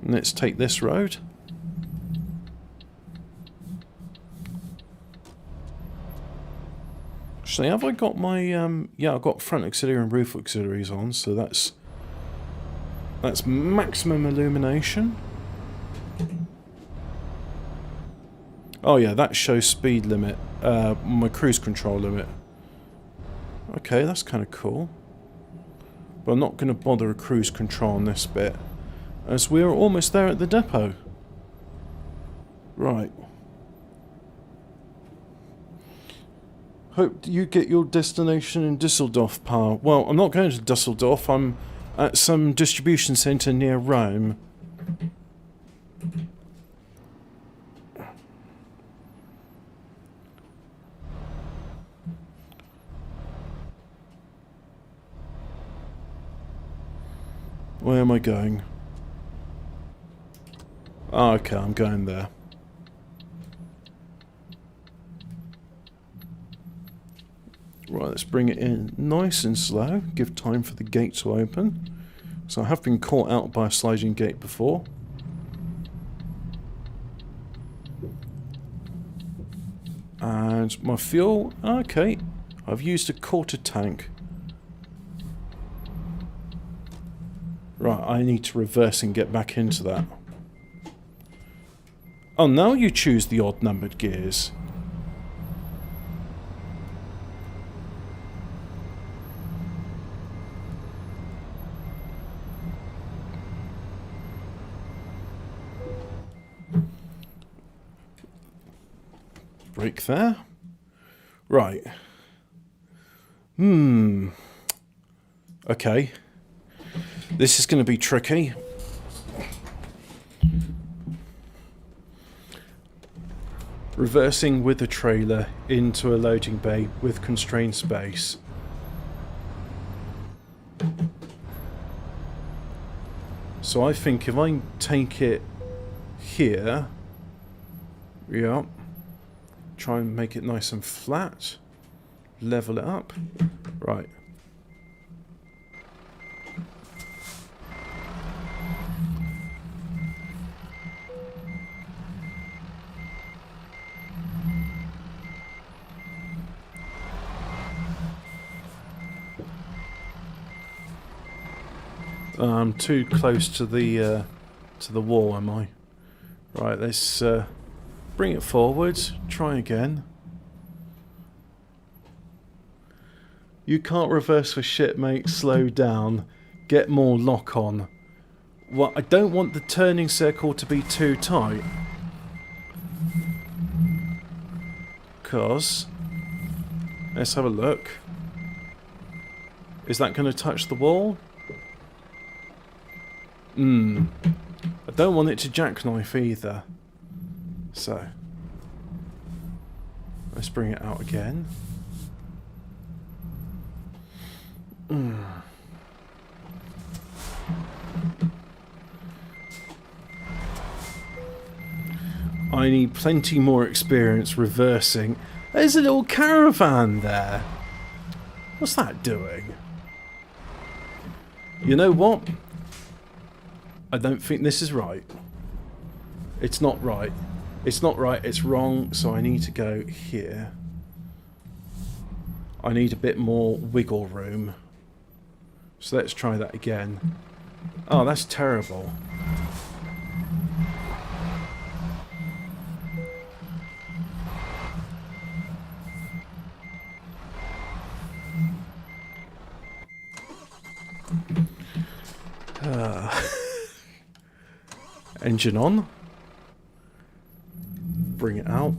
And let's take this road. Actually, have I got my, yeah, I've got front auxiliary and roof auxiliaries on, so that's maximum illumination. Oh yeah, that shows speed limit, my cruise control limit. Okay, that's kind of cool. But I'm not going to bother a cruise control on this bit, as we're almost there at the depot. Right. Hope you get your destination in Düsseldorf, pal. Well, I'm not going to Düsseldorf. I'm at some distribution centre near Rome. Where am I going? Oh, okay, I'm going there. Right, let's bring it in nice and slow. Give time for the gate to open. So I have been caught out by a sliding gate before. And my fuel, okay. I've used a quarter tank. Right, I need to reverse and get back into that. Oh, now you choose the odd numbered gears. Brake there. Right. Okay. This is going to be tricky. Reversing with the trailer into a loading bay with constrained space. So I think if I take it here, yeah, try and make it nice and flat, level it up, right. I'm too close to the wall, am I? Right, let's bring it forwards. Try again. You can't reverse for shit, mate. Slow down. Get more lock on. Well, I don't want the turning circle to be too tight. Because... let's have a look. Is that going to touch the wall? I don't want it to jackknife either. So, let's bring it out again. I need plenty more experience reversing. There's a little caravan there. What's that doing? You know what? I don't think this is right. It's not right. It's not right, it's wrong, so I need to go here. I need a bit more wiggle room. So let's try that again. Oh, that's terrible. Engine on. Bring it out.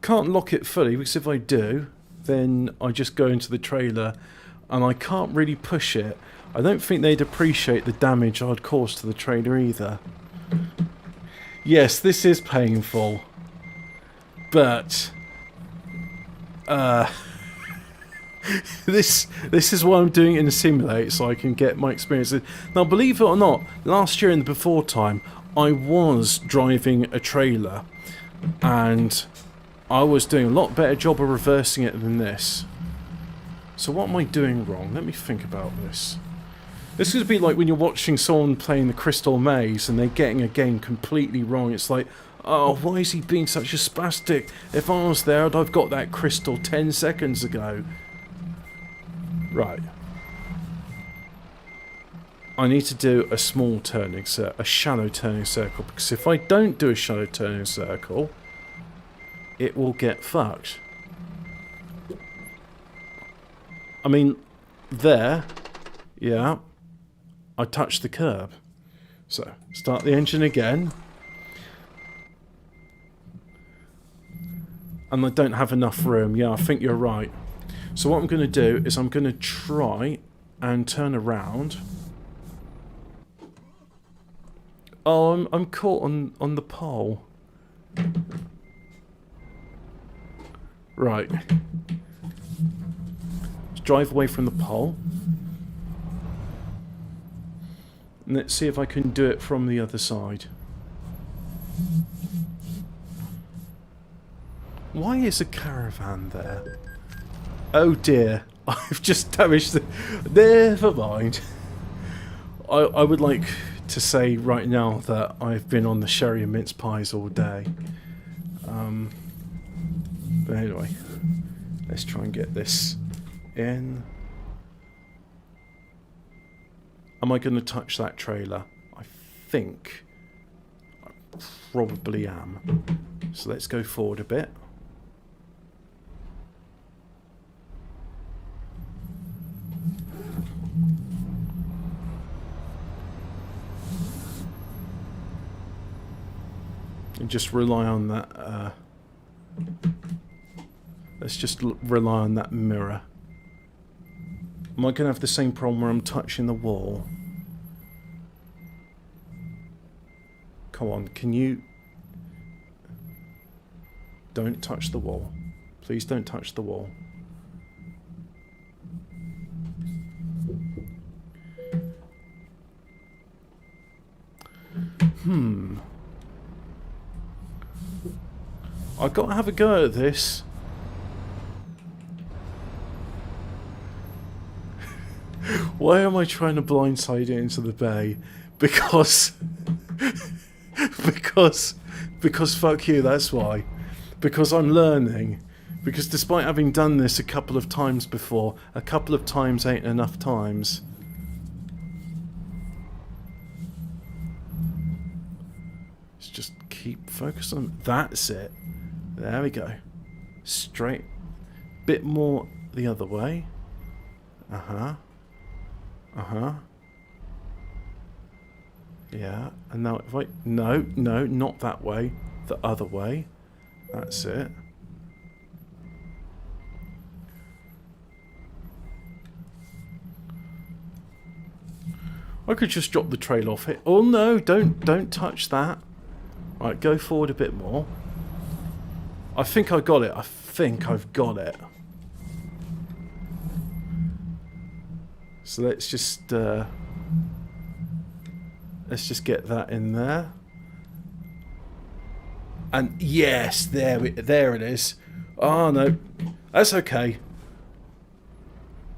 Can't lock it fully because if I do, then I just go into the trailer and I can't really push it. I don't think they'd appreciate the damage I'd cause to the trailer either. Yes, this is painful. But... This is why I'm doing it in a simulator, so I can get my experiences. Now, believe it or not, last year in the before time, I was driving a trailer, and I was doing a lot better job of reversing it than this. So what am I doing wrong? Let me think about this. This could be like when you're watching someone playing the Crystal Maze, and they're getting a game completely wrong. It's like, oh, why is he being such a spastic? If I was there, I'd have got that crystal 10 seconds ago. Right. I need to do a small turning circle, a shallow turning circle, because if I don't do a shallow turning circle, it will get fucked. I mean, there, yeah, I touched the curb. So, start the engine again. And I don't have enough room. Yeah, I think you're right. So what I'm going to do is I'm going to try and turn around. Oh, I'm caught on the pole. Right. drive away from the pole. And let's see if I can do it from the other side. Why is a caravan there? Oh dear, I've just damaged the... Never mind. I would like to say right now that I've been on the sherry and mince pies all day. But anyway, let's try and get this in. Am I going to touch that trailer? I think I probably am. So let's go forward a bit. And just rely on that. Let's just rely on that mirror. Am I going to have the same problem where I'm touching the wall? Come on, can you... Don't touch the wall. Please don't touch the wall. I've got to have a go at this. Why am I trying to blindside it into the bay? Because... because fuck you, that's why. Because I'm learning. Because despite having done this a couple of times before, a couple of times ain't enough times. Let's just keep focused on... That's it. There we go. Straight. Bit more the other way. Uh-huh. Uh-huh. Yeah, and now if I... No, not that way. The other way. That's it. I could just drop the trail off it. Oh no, don't touch that. Right, go forward a bit more. I think I got it. I think I've got it. So let's just get that in there. And yes, there it is. Oh no, that's okay.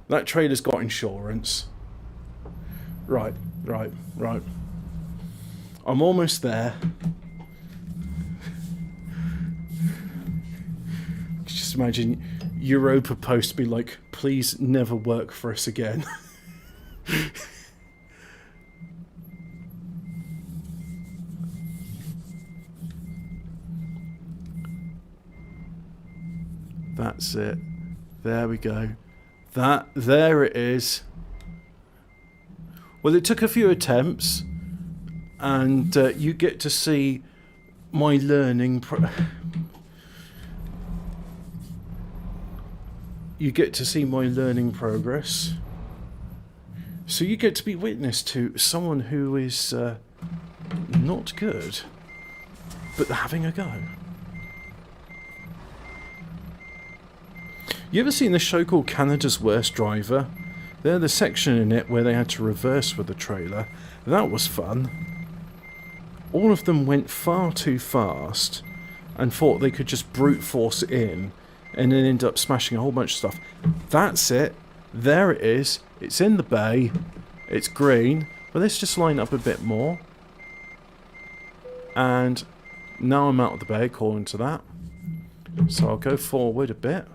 That trailer's got insurance. Right. I'm almost there. Just imagine Europa Post be like, please never work for us again. That's it. There we go. There it is. Well, it took a few attempts, and you get to see my learning. You get to see my learning progress. So you get to be witness to someone who is not good, but having a go. You ever seen the show called Canada's Worst Driver? There's the section in it where they had to reverse with the trailer. That was fun. All of them went far too fast and thought they could just brute force it in and then end up smashing a whole bunch of stuff. That's it. There it is. It's in the bay. It's green. But let's just line up a bit more. And now I'm out of the bay according to that. So I'll go forward a bit.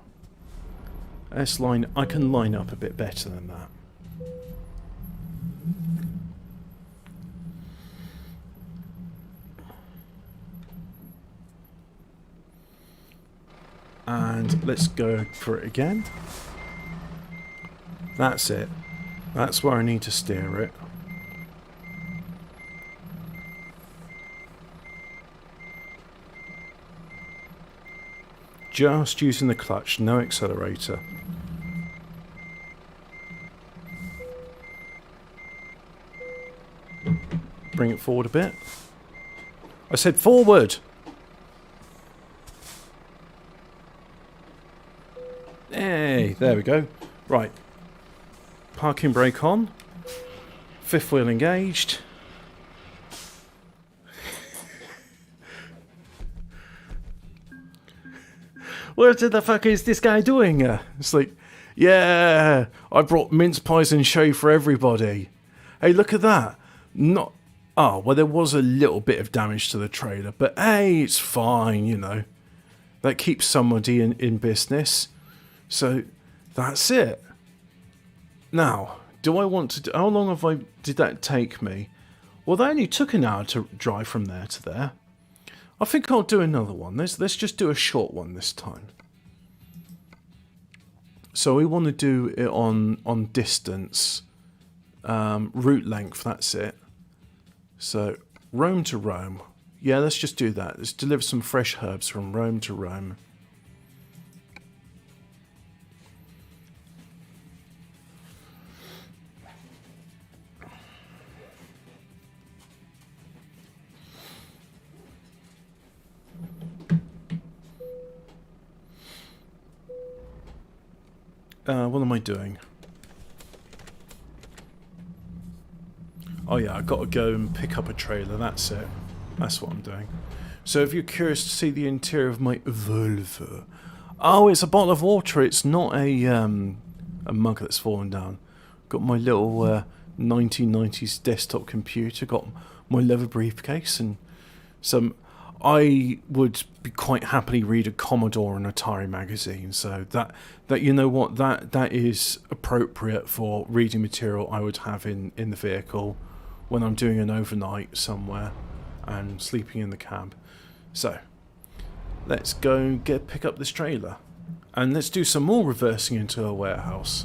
I can line up a bit better than that. And let's go for it again. That's it. That's where I need to steer it. Just using the clutch, no accelerator. Bring it forward a bit. I said forward! Hey, there we go. Right, Parking brake on. Fifth wheel engaged. What the fuck is this guy doing? It's like, yeah, I brought mince pies and show for everybody. Hey, look at that. Not. Oh, well, there was a little bit of damage to the trailer, but hey, it's fine, you know. That keeps somebody in business. So, that's it. Now, do I want to... How long did that take me? Well, that only took an hour to drive from there to there. I think I'll do another one. Let's just do a short one this time. So we want to do it on distance. Route length, that's it. So, Rome to Rome. Yeah, let's just do that. Let's deliver some fresh herbs from Rome to Rome. What am I doing? Oh yeah, I've got to go and pick up a trailer, that's it. That's what I'm doing. So if you're curious to see the interior of my Volvo... Oh, it's a bottle of water, it's not a mug that's fallen down. Got my little 1990s desktop computer, got my leather briefcase and some... I would be quite happily read a Commodore and Atari magazine, so that you know what, that is appropriate for reading material I would have in the vehicle when I'm doing an overnight somewhere and sleeping in the cab. So let's go pick up this trailer and let's do some more reversing into a warehouse.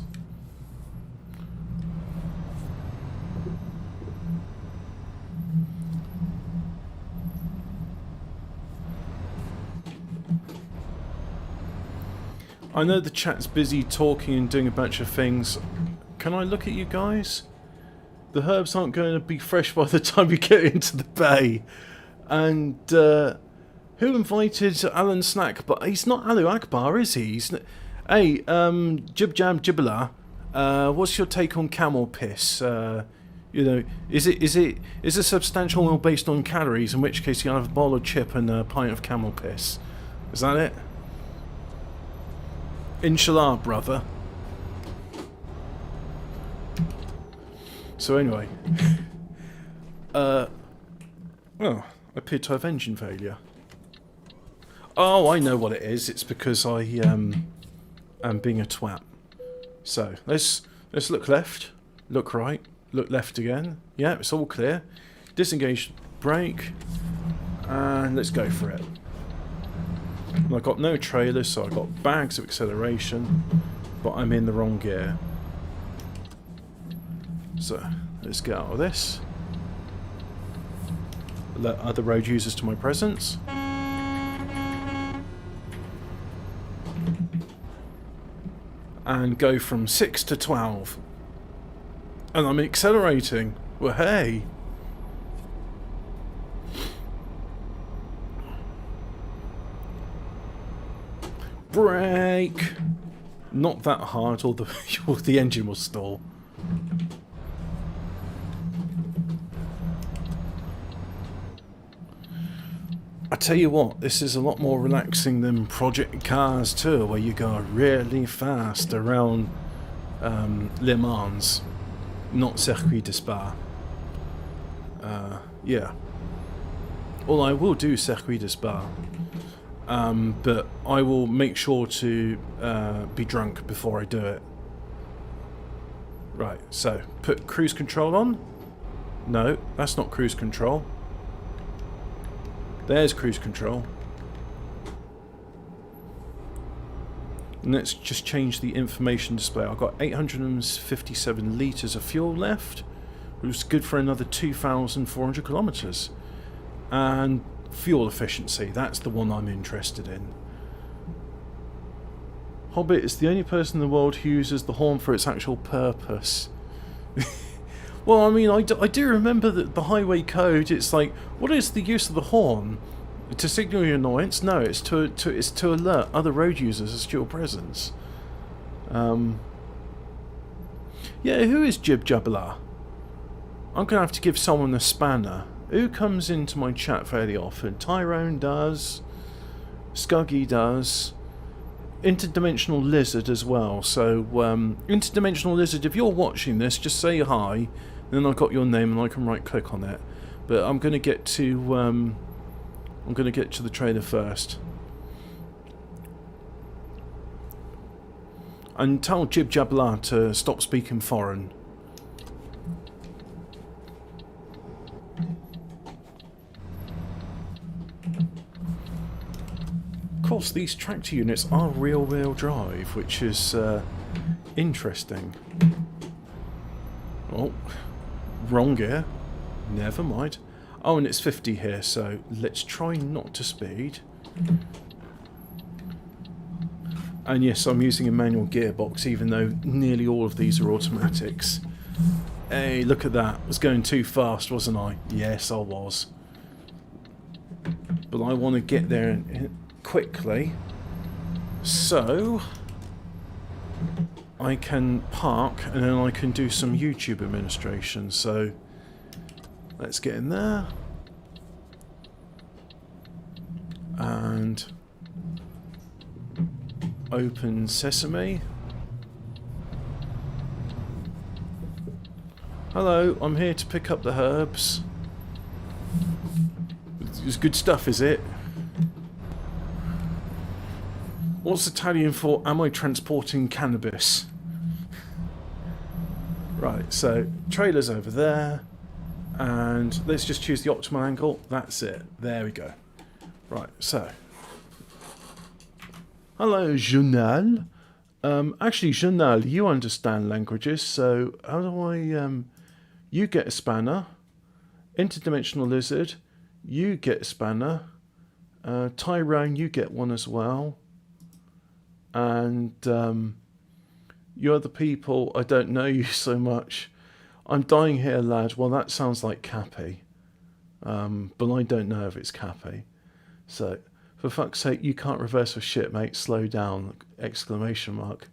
I know the chat's busy talking and doing a bunch of things. Can I look at you guys? The herbs aren't going to be fresh by the time you get into the bay. And who invited Alan Snack? But he's not Alu Akbar, is he? Hey, Jib Jab Jibbala, what's your take on camel piss? You know, is a substantial meal based on calories? In which case you have a bowl of chip and a pint of camel piss. Is that it? Inshallah, brother. So anyway, well, I appear to have engine failure. Oh, I know what it is. It's because I am being a twat. So let's look left, look right, look left again. Yeah, it's all clear. Disengage brake, and let's go for it. And I've got no trailer, so I've got bags of acceleration, but I'm in the wrong gear. So, let's get out of this. Let other road users to my presence. And go from 6 to 12. And I'm accelerating. Well, hey. Brake! Not that hard, or the engine will stall. I tell you what, this is a lot more relaxing than Project Cars 2, where you go really fast around Le Mans, not Circuit de Spa. Yeah. Well, I will do Circuit de Spa. But I will make sure to be drunk before I do it. Right, so put cruise control on. No, that's not cruise control. There's cruise control. And let's just change the information display. I've got 857 litres of fuel left, which is good for another 2,400 kilometres. And fuel efficiency, that's the one I'm interested in. Hobbit is the only person in the world who uses the horn for its actual purpose. Well, I mean, I do remember that the highway code, it's like, what is the use of the horn? To signal your annoyance? No, it's to alert other road users as to your presence. Yeah, who is Jib Jabla? I'm going to have to give someone a spanner. Who comes into my chat fairly often? Tyrone does. Scuggy does. Interdimensional Lizard as well. So, Interdimensional Lizard, if you're watching this, just say hi. Then I've got your name and I can right click on it. But I'm going to get to the trailer first. And tell Jib Jabla to stop speaking foreign. Of course, these tractor units are rear-wheel drive, which is interesting. Oh, wrong gear. Never mind. Oh, and it's 50 here, so let's try not to speed. And yes, I'm using a manual gearbox, even though nearly all of these are automatics. Hey, look at that. I was going too fast, wasn't I? Yes, I was. But I want to get there quickly, so I can park and then I can do some YouTube administration. So let's get in there and open Sesame. Hello, I'm here to pick up the herbs. It's good stuff, is it? What's Italian for am I transporting cannabis? Right, so trailer's over there. And let's just choose the optimal angle. That's it. There we go. Right, so. Hello, Journal. Actually, Journal, you understand languages, so how do I... you get a spanner. Interdimensional Lizard, you get a spanner. Tyrone, you get one as well. And you other people, I don't know you so much. I'm dying here, lad. Well, that sounds like Cappy. But I don't know if it's Cappy. So, for fuck's sake, you can't reverse for shit, mate. Slow down! Exclamation mark.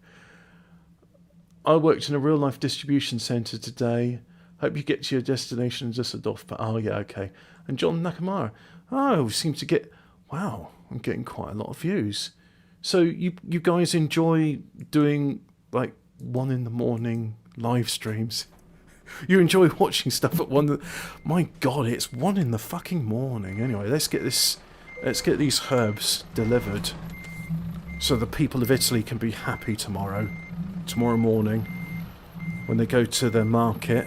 I worked in a real-life distribution centre today. Hope you get to your destination in Düsseldorf. But oh yeah, okay. And John Nakamura. Oh, seem to get... Wow, I'm getting quite a lot of views. So you guys enjoy doing like 1 in the morning live streams? You enjoy watching stuff at 1... My God, it's 1 in the fucking morning. Anyway, let's get these herbs delivered so the people of Italy can be happy tomorrow morning when they go to their market.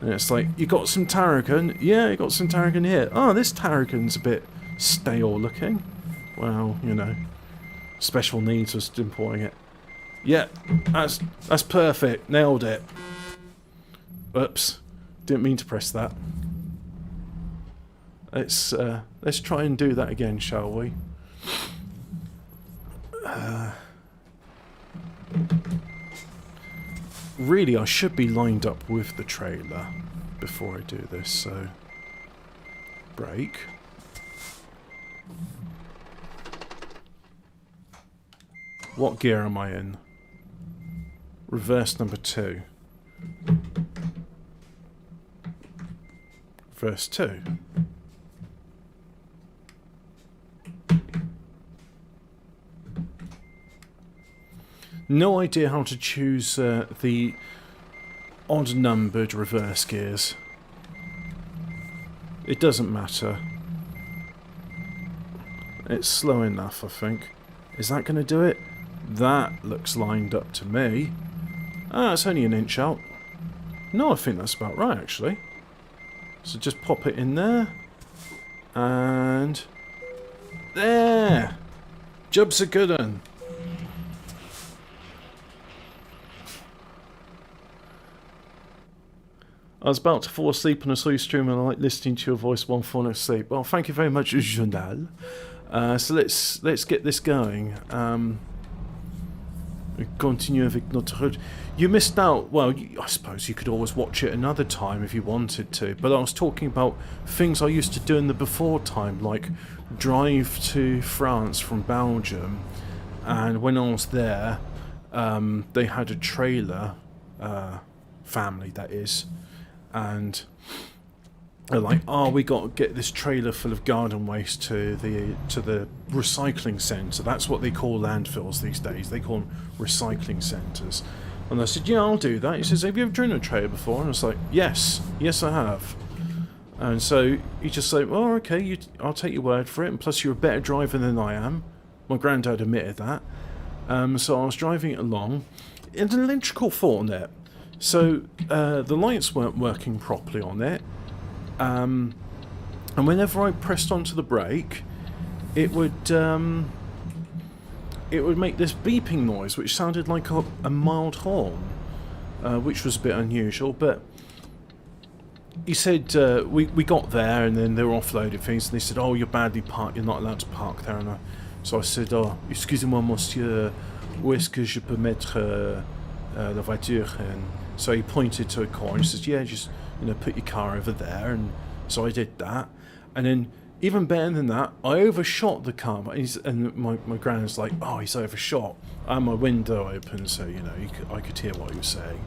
And it's like, you got some tarragon? Yeah, you got some tarragon here. Oh, this tarragon's a bit stale looking. Well, you know, special needs was importing it. Yeah, that's perfect. Nailed it. Oops, didn't mean to press that. Let's try and do that again, shall we? Really, I should be lined up with the trailer before I do this, so... Brake. What gear am I in? Reverse number 2. Reverse 2. No idea how to choose the odd-numbered reverse gears. It doesn't matter. It's slow enough, I think. Is that going to do it? That looks lined up to me. Ah, it's only an inch out. No, I think that's about right, actually. So just pop it in there. And... there! Job's a good one. I was about to fall asleep on a slow stream and I like listening to your voice while falling asleep. Well, thank you very much, Journal. So let's get this going. Continue avec notre... You missed out... Well, I suppose you could always watch it another time if you wanted to. But I was talking about things I used to do in the before time, like drive to France from Belgium. And when I was there, they had a trailer family that is, and they're like, "Oh, we got to get this trailer full of garden waste to the recycling centre." That's what they call landfills these days. They call them recycling centres. And I said, "Yeah, I'll do that." He says, "Have you ever driven a trailer before?" And I was like, "Yes, I have." And so he just said, "Well, okay, I'll take your word for it. And plus, you're a better driver than I am." My granddad admitted that. So I was driving it along. It's an electrical fault on it. So the lights weren't working properly on it. And whenever I pressed onto the brake, it would make this beeping noise, which sounded like a mild horn, which was a bit unusual. But he said we got there, and then they were offloading things, and they said, "Oh, you're badly parked. You're not allowed to park there." And so I said, "Oh, excusez-moi, monsieur, où est-ce que je peux mettre la voiture?" And so he pointed to a corner and says, "Yeah, just put your car over there." And so I did that, and then even better than that, I overshot the car. And my granddad's like, "Oh, he's overshot." I had my window open, so I could hear what he was saying,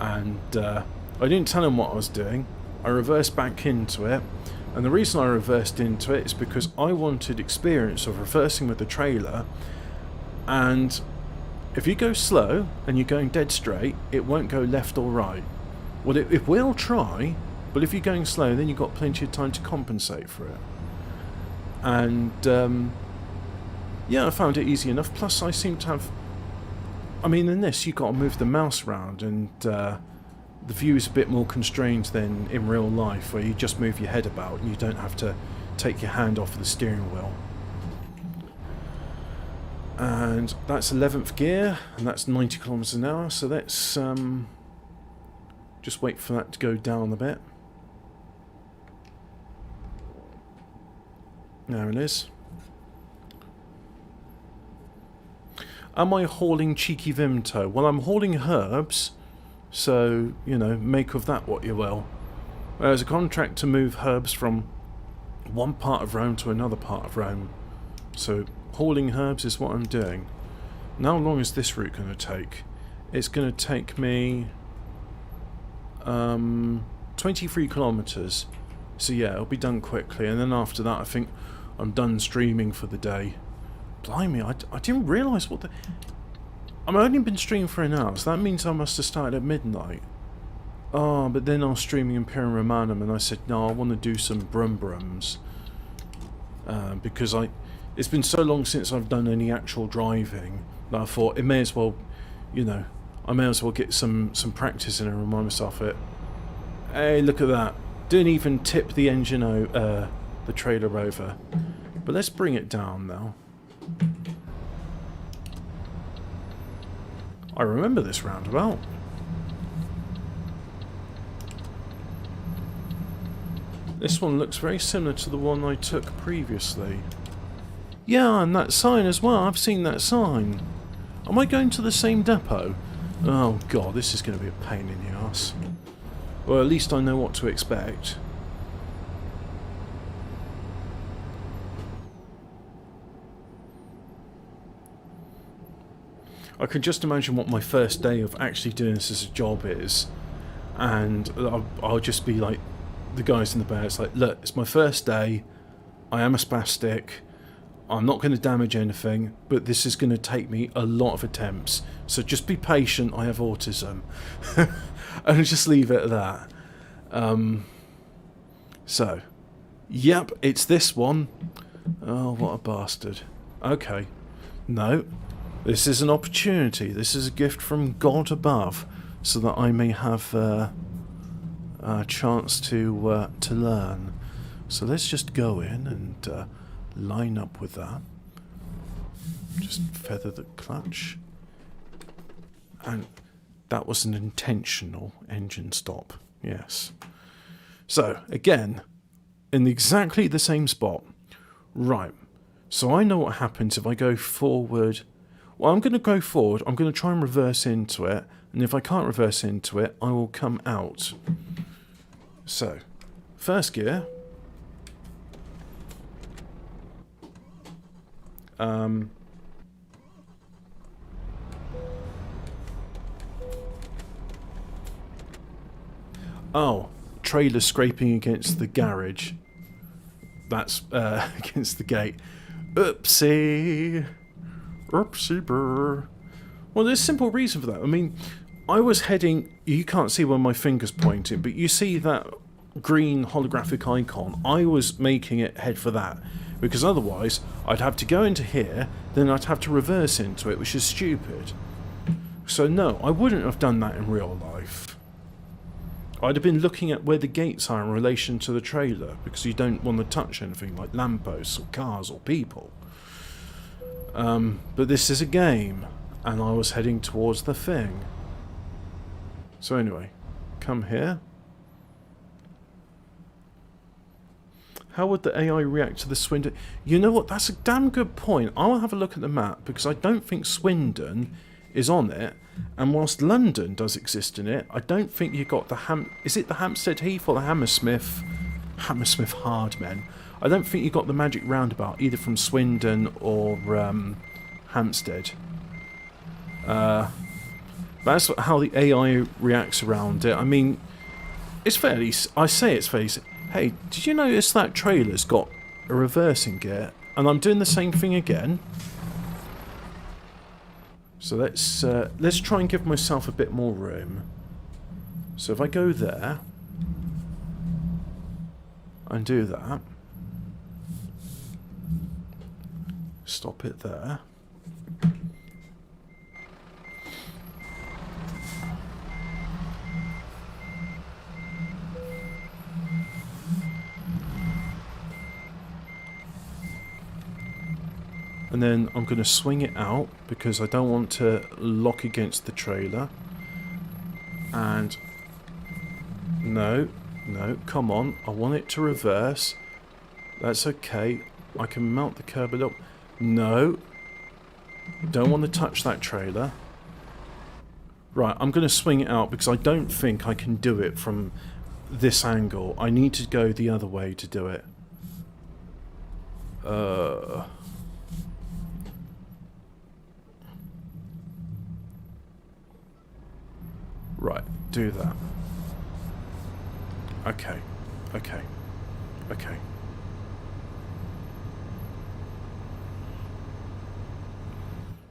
and I didn't tell him what I was doing. I reversed back into it, and the reason I reversed into it is because I wanted experience of reversing with the trailer. And if you go slow and you're going dead straight, it won't go left or right. Well, it will try, but if you're going slow, then you've got plenty of time to compensate for it. And yeah, I found it easy enough. Plus, I seem to have... I mean, in this, you've got to move the mouse around, and the view is a bit more constrained than in real life, where you just move your head about and you don't have to take your hand off the steering wheel. And that's 11th gear, and that's 90 kilometers an hour, so let's just wait for that to go down a bit. There it is. Am I hauling cheeky Vimto? Well, I'm hauling herbs, so, make of that what you will. There's a contract to move herbs from one part of Rome to another part of Rome. So, hauling herbs is what I'm doing. Now, how long is this route going to take? It's going to take me 23 kilometers. So yeah, it'll be done quickly, and then after that I think I'm done streaming for the day. Blimey, I didn't realise what the... I've only been streaming for an hour, so that means I must have started at midnight. Oh, but then I was streaming Imperium Romanum, and I said, no, I want to do some Brums. Because it's been so long since I've done any actual driving that I thought it may as well, I may as well get some practice in and remind myself it. Hey, look at that. Didn't even tip the engine, the trailer over. But let's bring it down now. I remember this roundabout. This one looks very similar to the one I took previously. Yeah, and that sign as well. I've seen that sign. Am I going to the same depot? Oh god, this is going to be a pain in the ass. Well, at least I know what to expect. I can just imagine what my first day of actually doing this as a job is. And I'll just be like, the guys in the bar, it's like, look, it's my first day. I am a spastic. I'm not going to damage anything, but this is going to take me a lot of attempts. So just be patient, I have autism. And just leave it at that. So, yep, it's this one. Oh, what a bastard. Okay. No, this is an opportunity. This is a gift from God above, so that I may have a chance to learn. So let's just go in and line up with that. Just feather the clutch. And that was an intentional engine stop. Yes. So, again, in exactly the same spot. Right. So I know what happens if I go forward. Well, I'm going to go forward. I'm going to try and reverse into it. And if I can't reverse into it, I will come out. So, first gear. Oh, trailer scraping against the garage. That's against the gate. Oopsie. Oopsie brr. Well, there's a simple reason for that. I mean, I was heading... You can't see where my finger's pointing, but you see that green holographic icon? I was making it head for that. Because otherwise, I'd have to go into here, then I'd have to reverse into it, which is stupid. So no, I wouldn't have done that in real life. I'd have been looking at where the gates are in relation to the trailer, because you don't want to touch anything like lampposts or cars or people. But this is a game, and I was heading towards the thing. So anyway, come here. How would the AI react to the Swindon? You know what, that's a damn good point. I'll have a look at the map, because I don't think Swindon is on it. And whilst London does exist in it, I don't think you got the is it the Hampstead Heath or the Hammersmith Hardmen? I don't think you got the magic roundabout either from Swindon or Hampstead. That's how the AI reacts around it. I mean, it's fairly... I say it's fairly... Hey, did you notice that trailer's got a reversing gear? And I'm doing the same thing again. So let's try and give myself a bit more room. So if I go there and do that, stop it there. And then I'm going to swing it out because I don't want to lock against the trailer. And no, come on. I want it to reverse. That's okay. I can mount the curb a little. No. Don't want to touch that trailer. Right, I'm going to swing it out because I don't think I can do it from this angle. I need to go the other way to do it. Right, do that. Okay.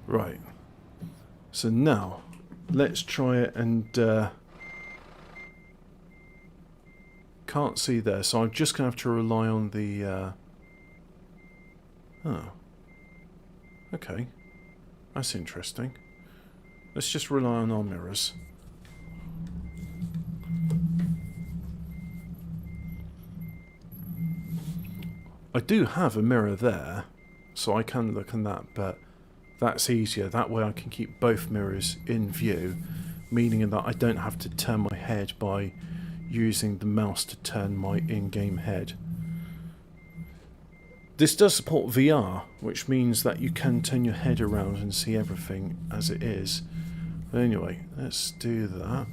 Right. So now, let's try it and... can't see there, so I'm just going to have to rely on the... Oh. Okay. That's interesting. Let's just rely on our mirrors. I do have a mirror there, so I can look in that, but that's easier. That way I can keep both mirrors in view, meaning that I don't have to turn my head by using the mouse to turn my in-game head. This does support VR, which means that you can turn your head around and see everything as it is. But anyway, let's do that.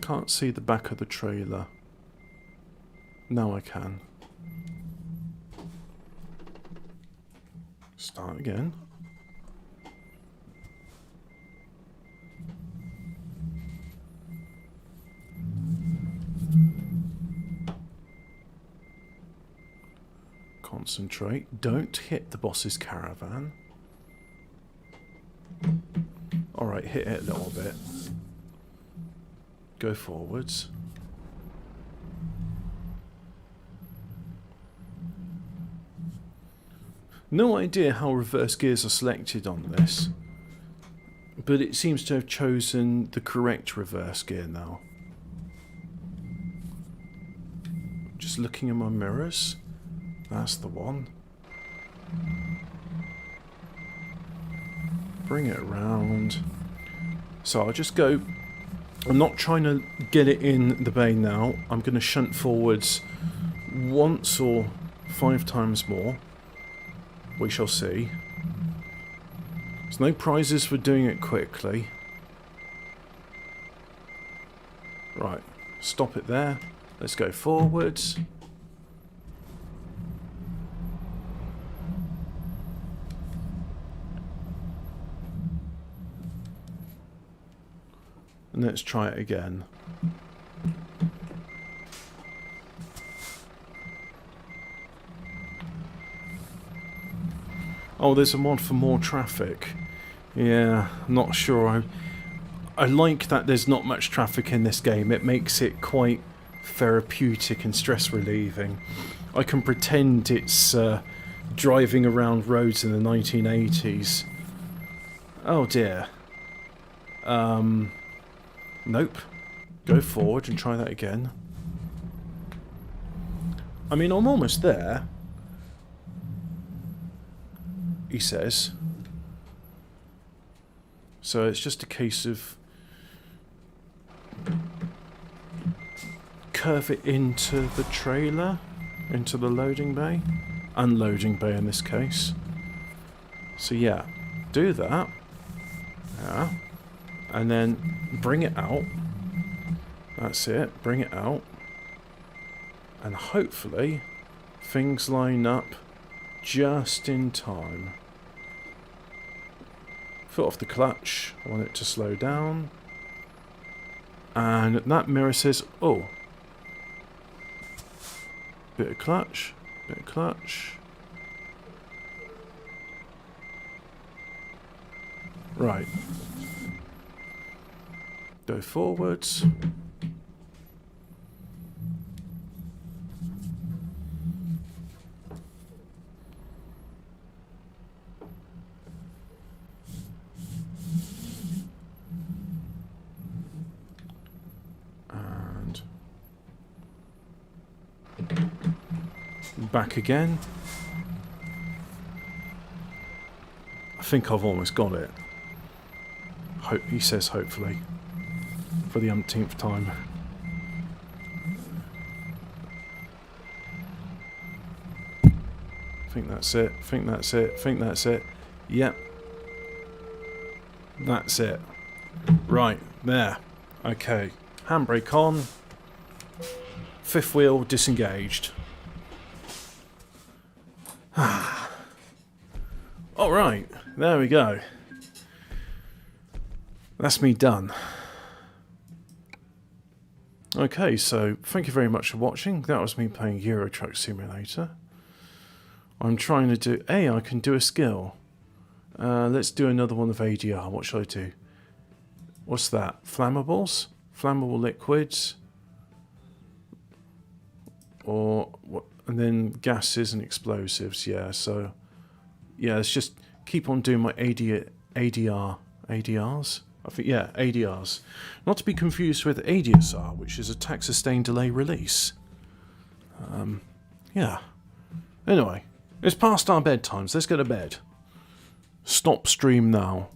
Can't see the back of the trailer. Now I can. Start again. Concentrate. Don't hit the boss's caravan. Alright, hit it a little bit. Go forwards. No idea how reverse gears are selected on this, but it seems to have chosen the correct reverse gear now. Just looking at my mirrors. That's the one. Bring it around. So I'll just go... I'm not trying to get it in the bay now. I'm going to shunt forwards once or 5 times more. We shall see. There's no prizes for doing it quickly. Right, stop it there. Let's go forwards. And let's try it again. Oh, there's a mod for more traffic. Yeah, not sure. I like that there's not much traffic in this game. It makes it quite therapeutic and stress relieving. I can pretend it's driving around roads in the 1980s. Oh dear. Nope. Go forward and try that again. I mean, I'm almost there, he says. So it's just a case of curve it into the trailer, into the loading bay, unloading bay in this case. So yeah, do that. Yeah. And then bring it out. That's it, bring it out. And hopefully things line up just in time. Foot off the clutch, I want it to slow down. And that mirror says, oh. Bit of clutch, bit of clutch. Right. Go forwards. And back again. I think I've almost got it. He says hopefully. For the umpteenth time. Think that's it. Think that's it. Think that's it. Yep. That's it. Right. There. Okay. Handbrake on. Fifth wheel disengaged. Alright. There we go. That's me done. Okay, so thank you very much for watching. That was me playing Euro Truck Simulator. I'm trying to do... Hey, I can do a skill. Let's do another one of ADR. What should I do? What's that? Flammables? Flammable liquids? Or what? And then gases and explosives. Yeah, so... Yeah, let's just keep on doing my ADRs. I think, yeah, ADRs. Not to be confused with ADSR, which is Attack Sustained Delay Release. Yeah. Anyway, it's past our bedtimes. Let's go to bed. Stop stream now.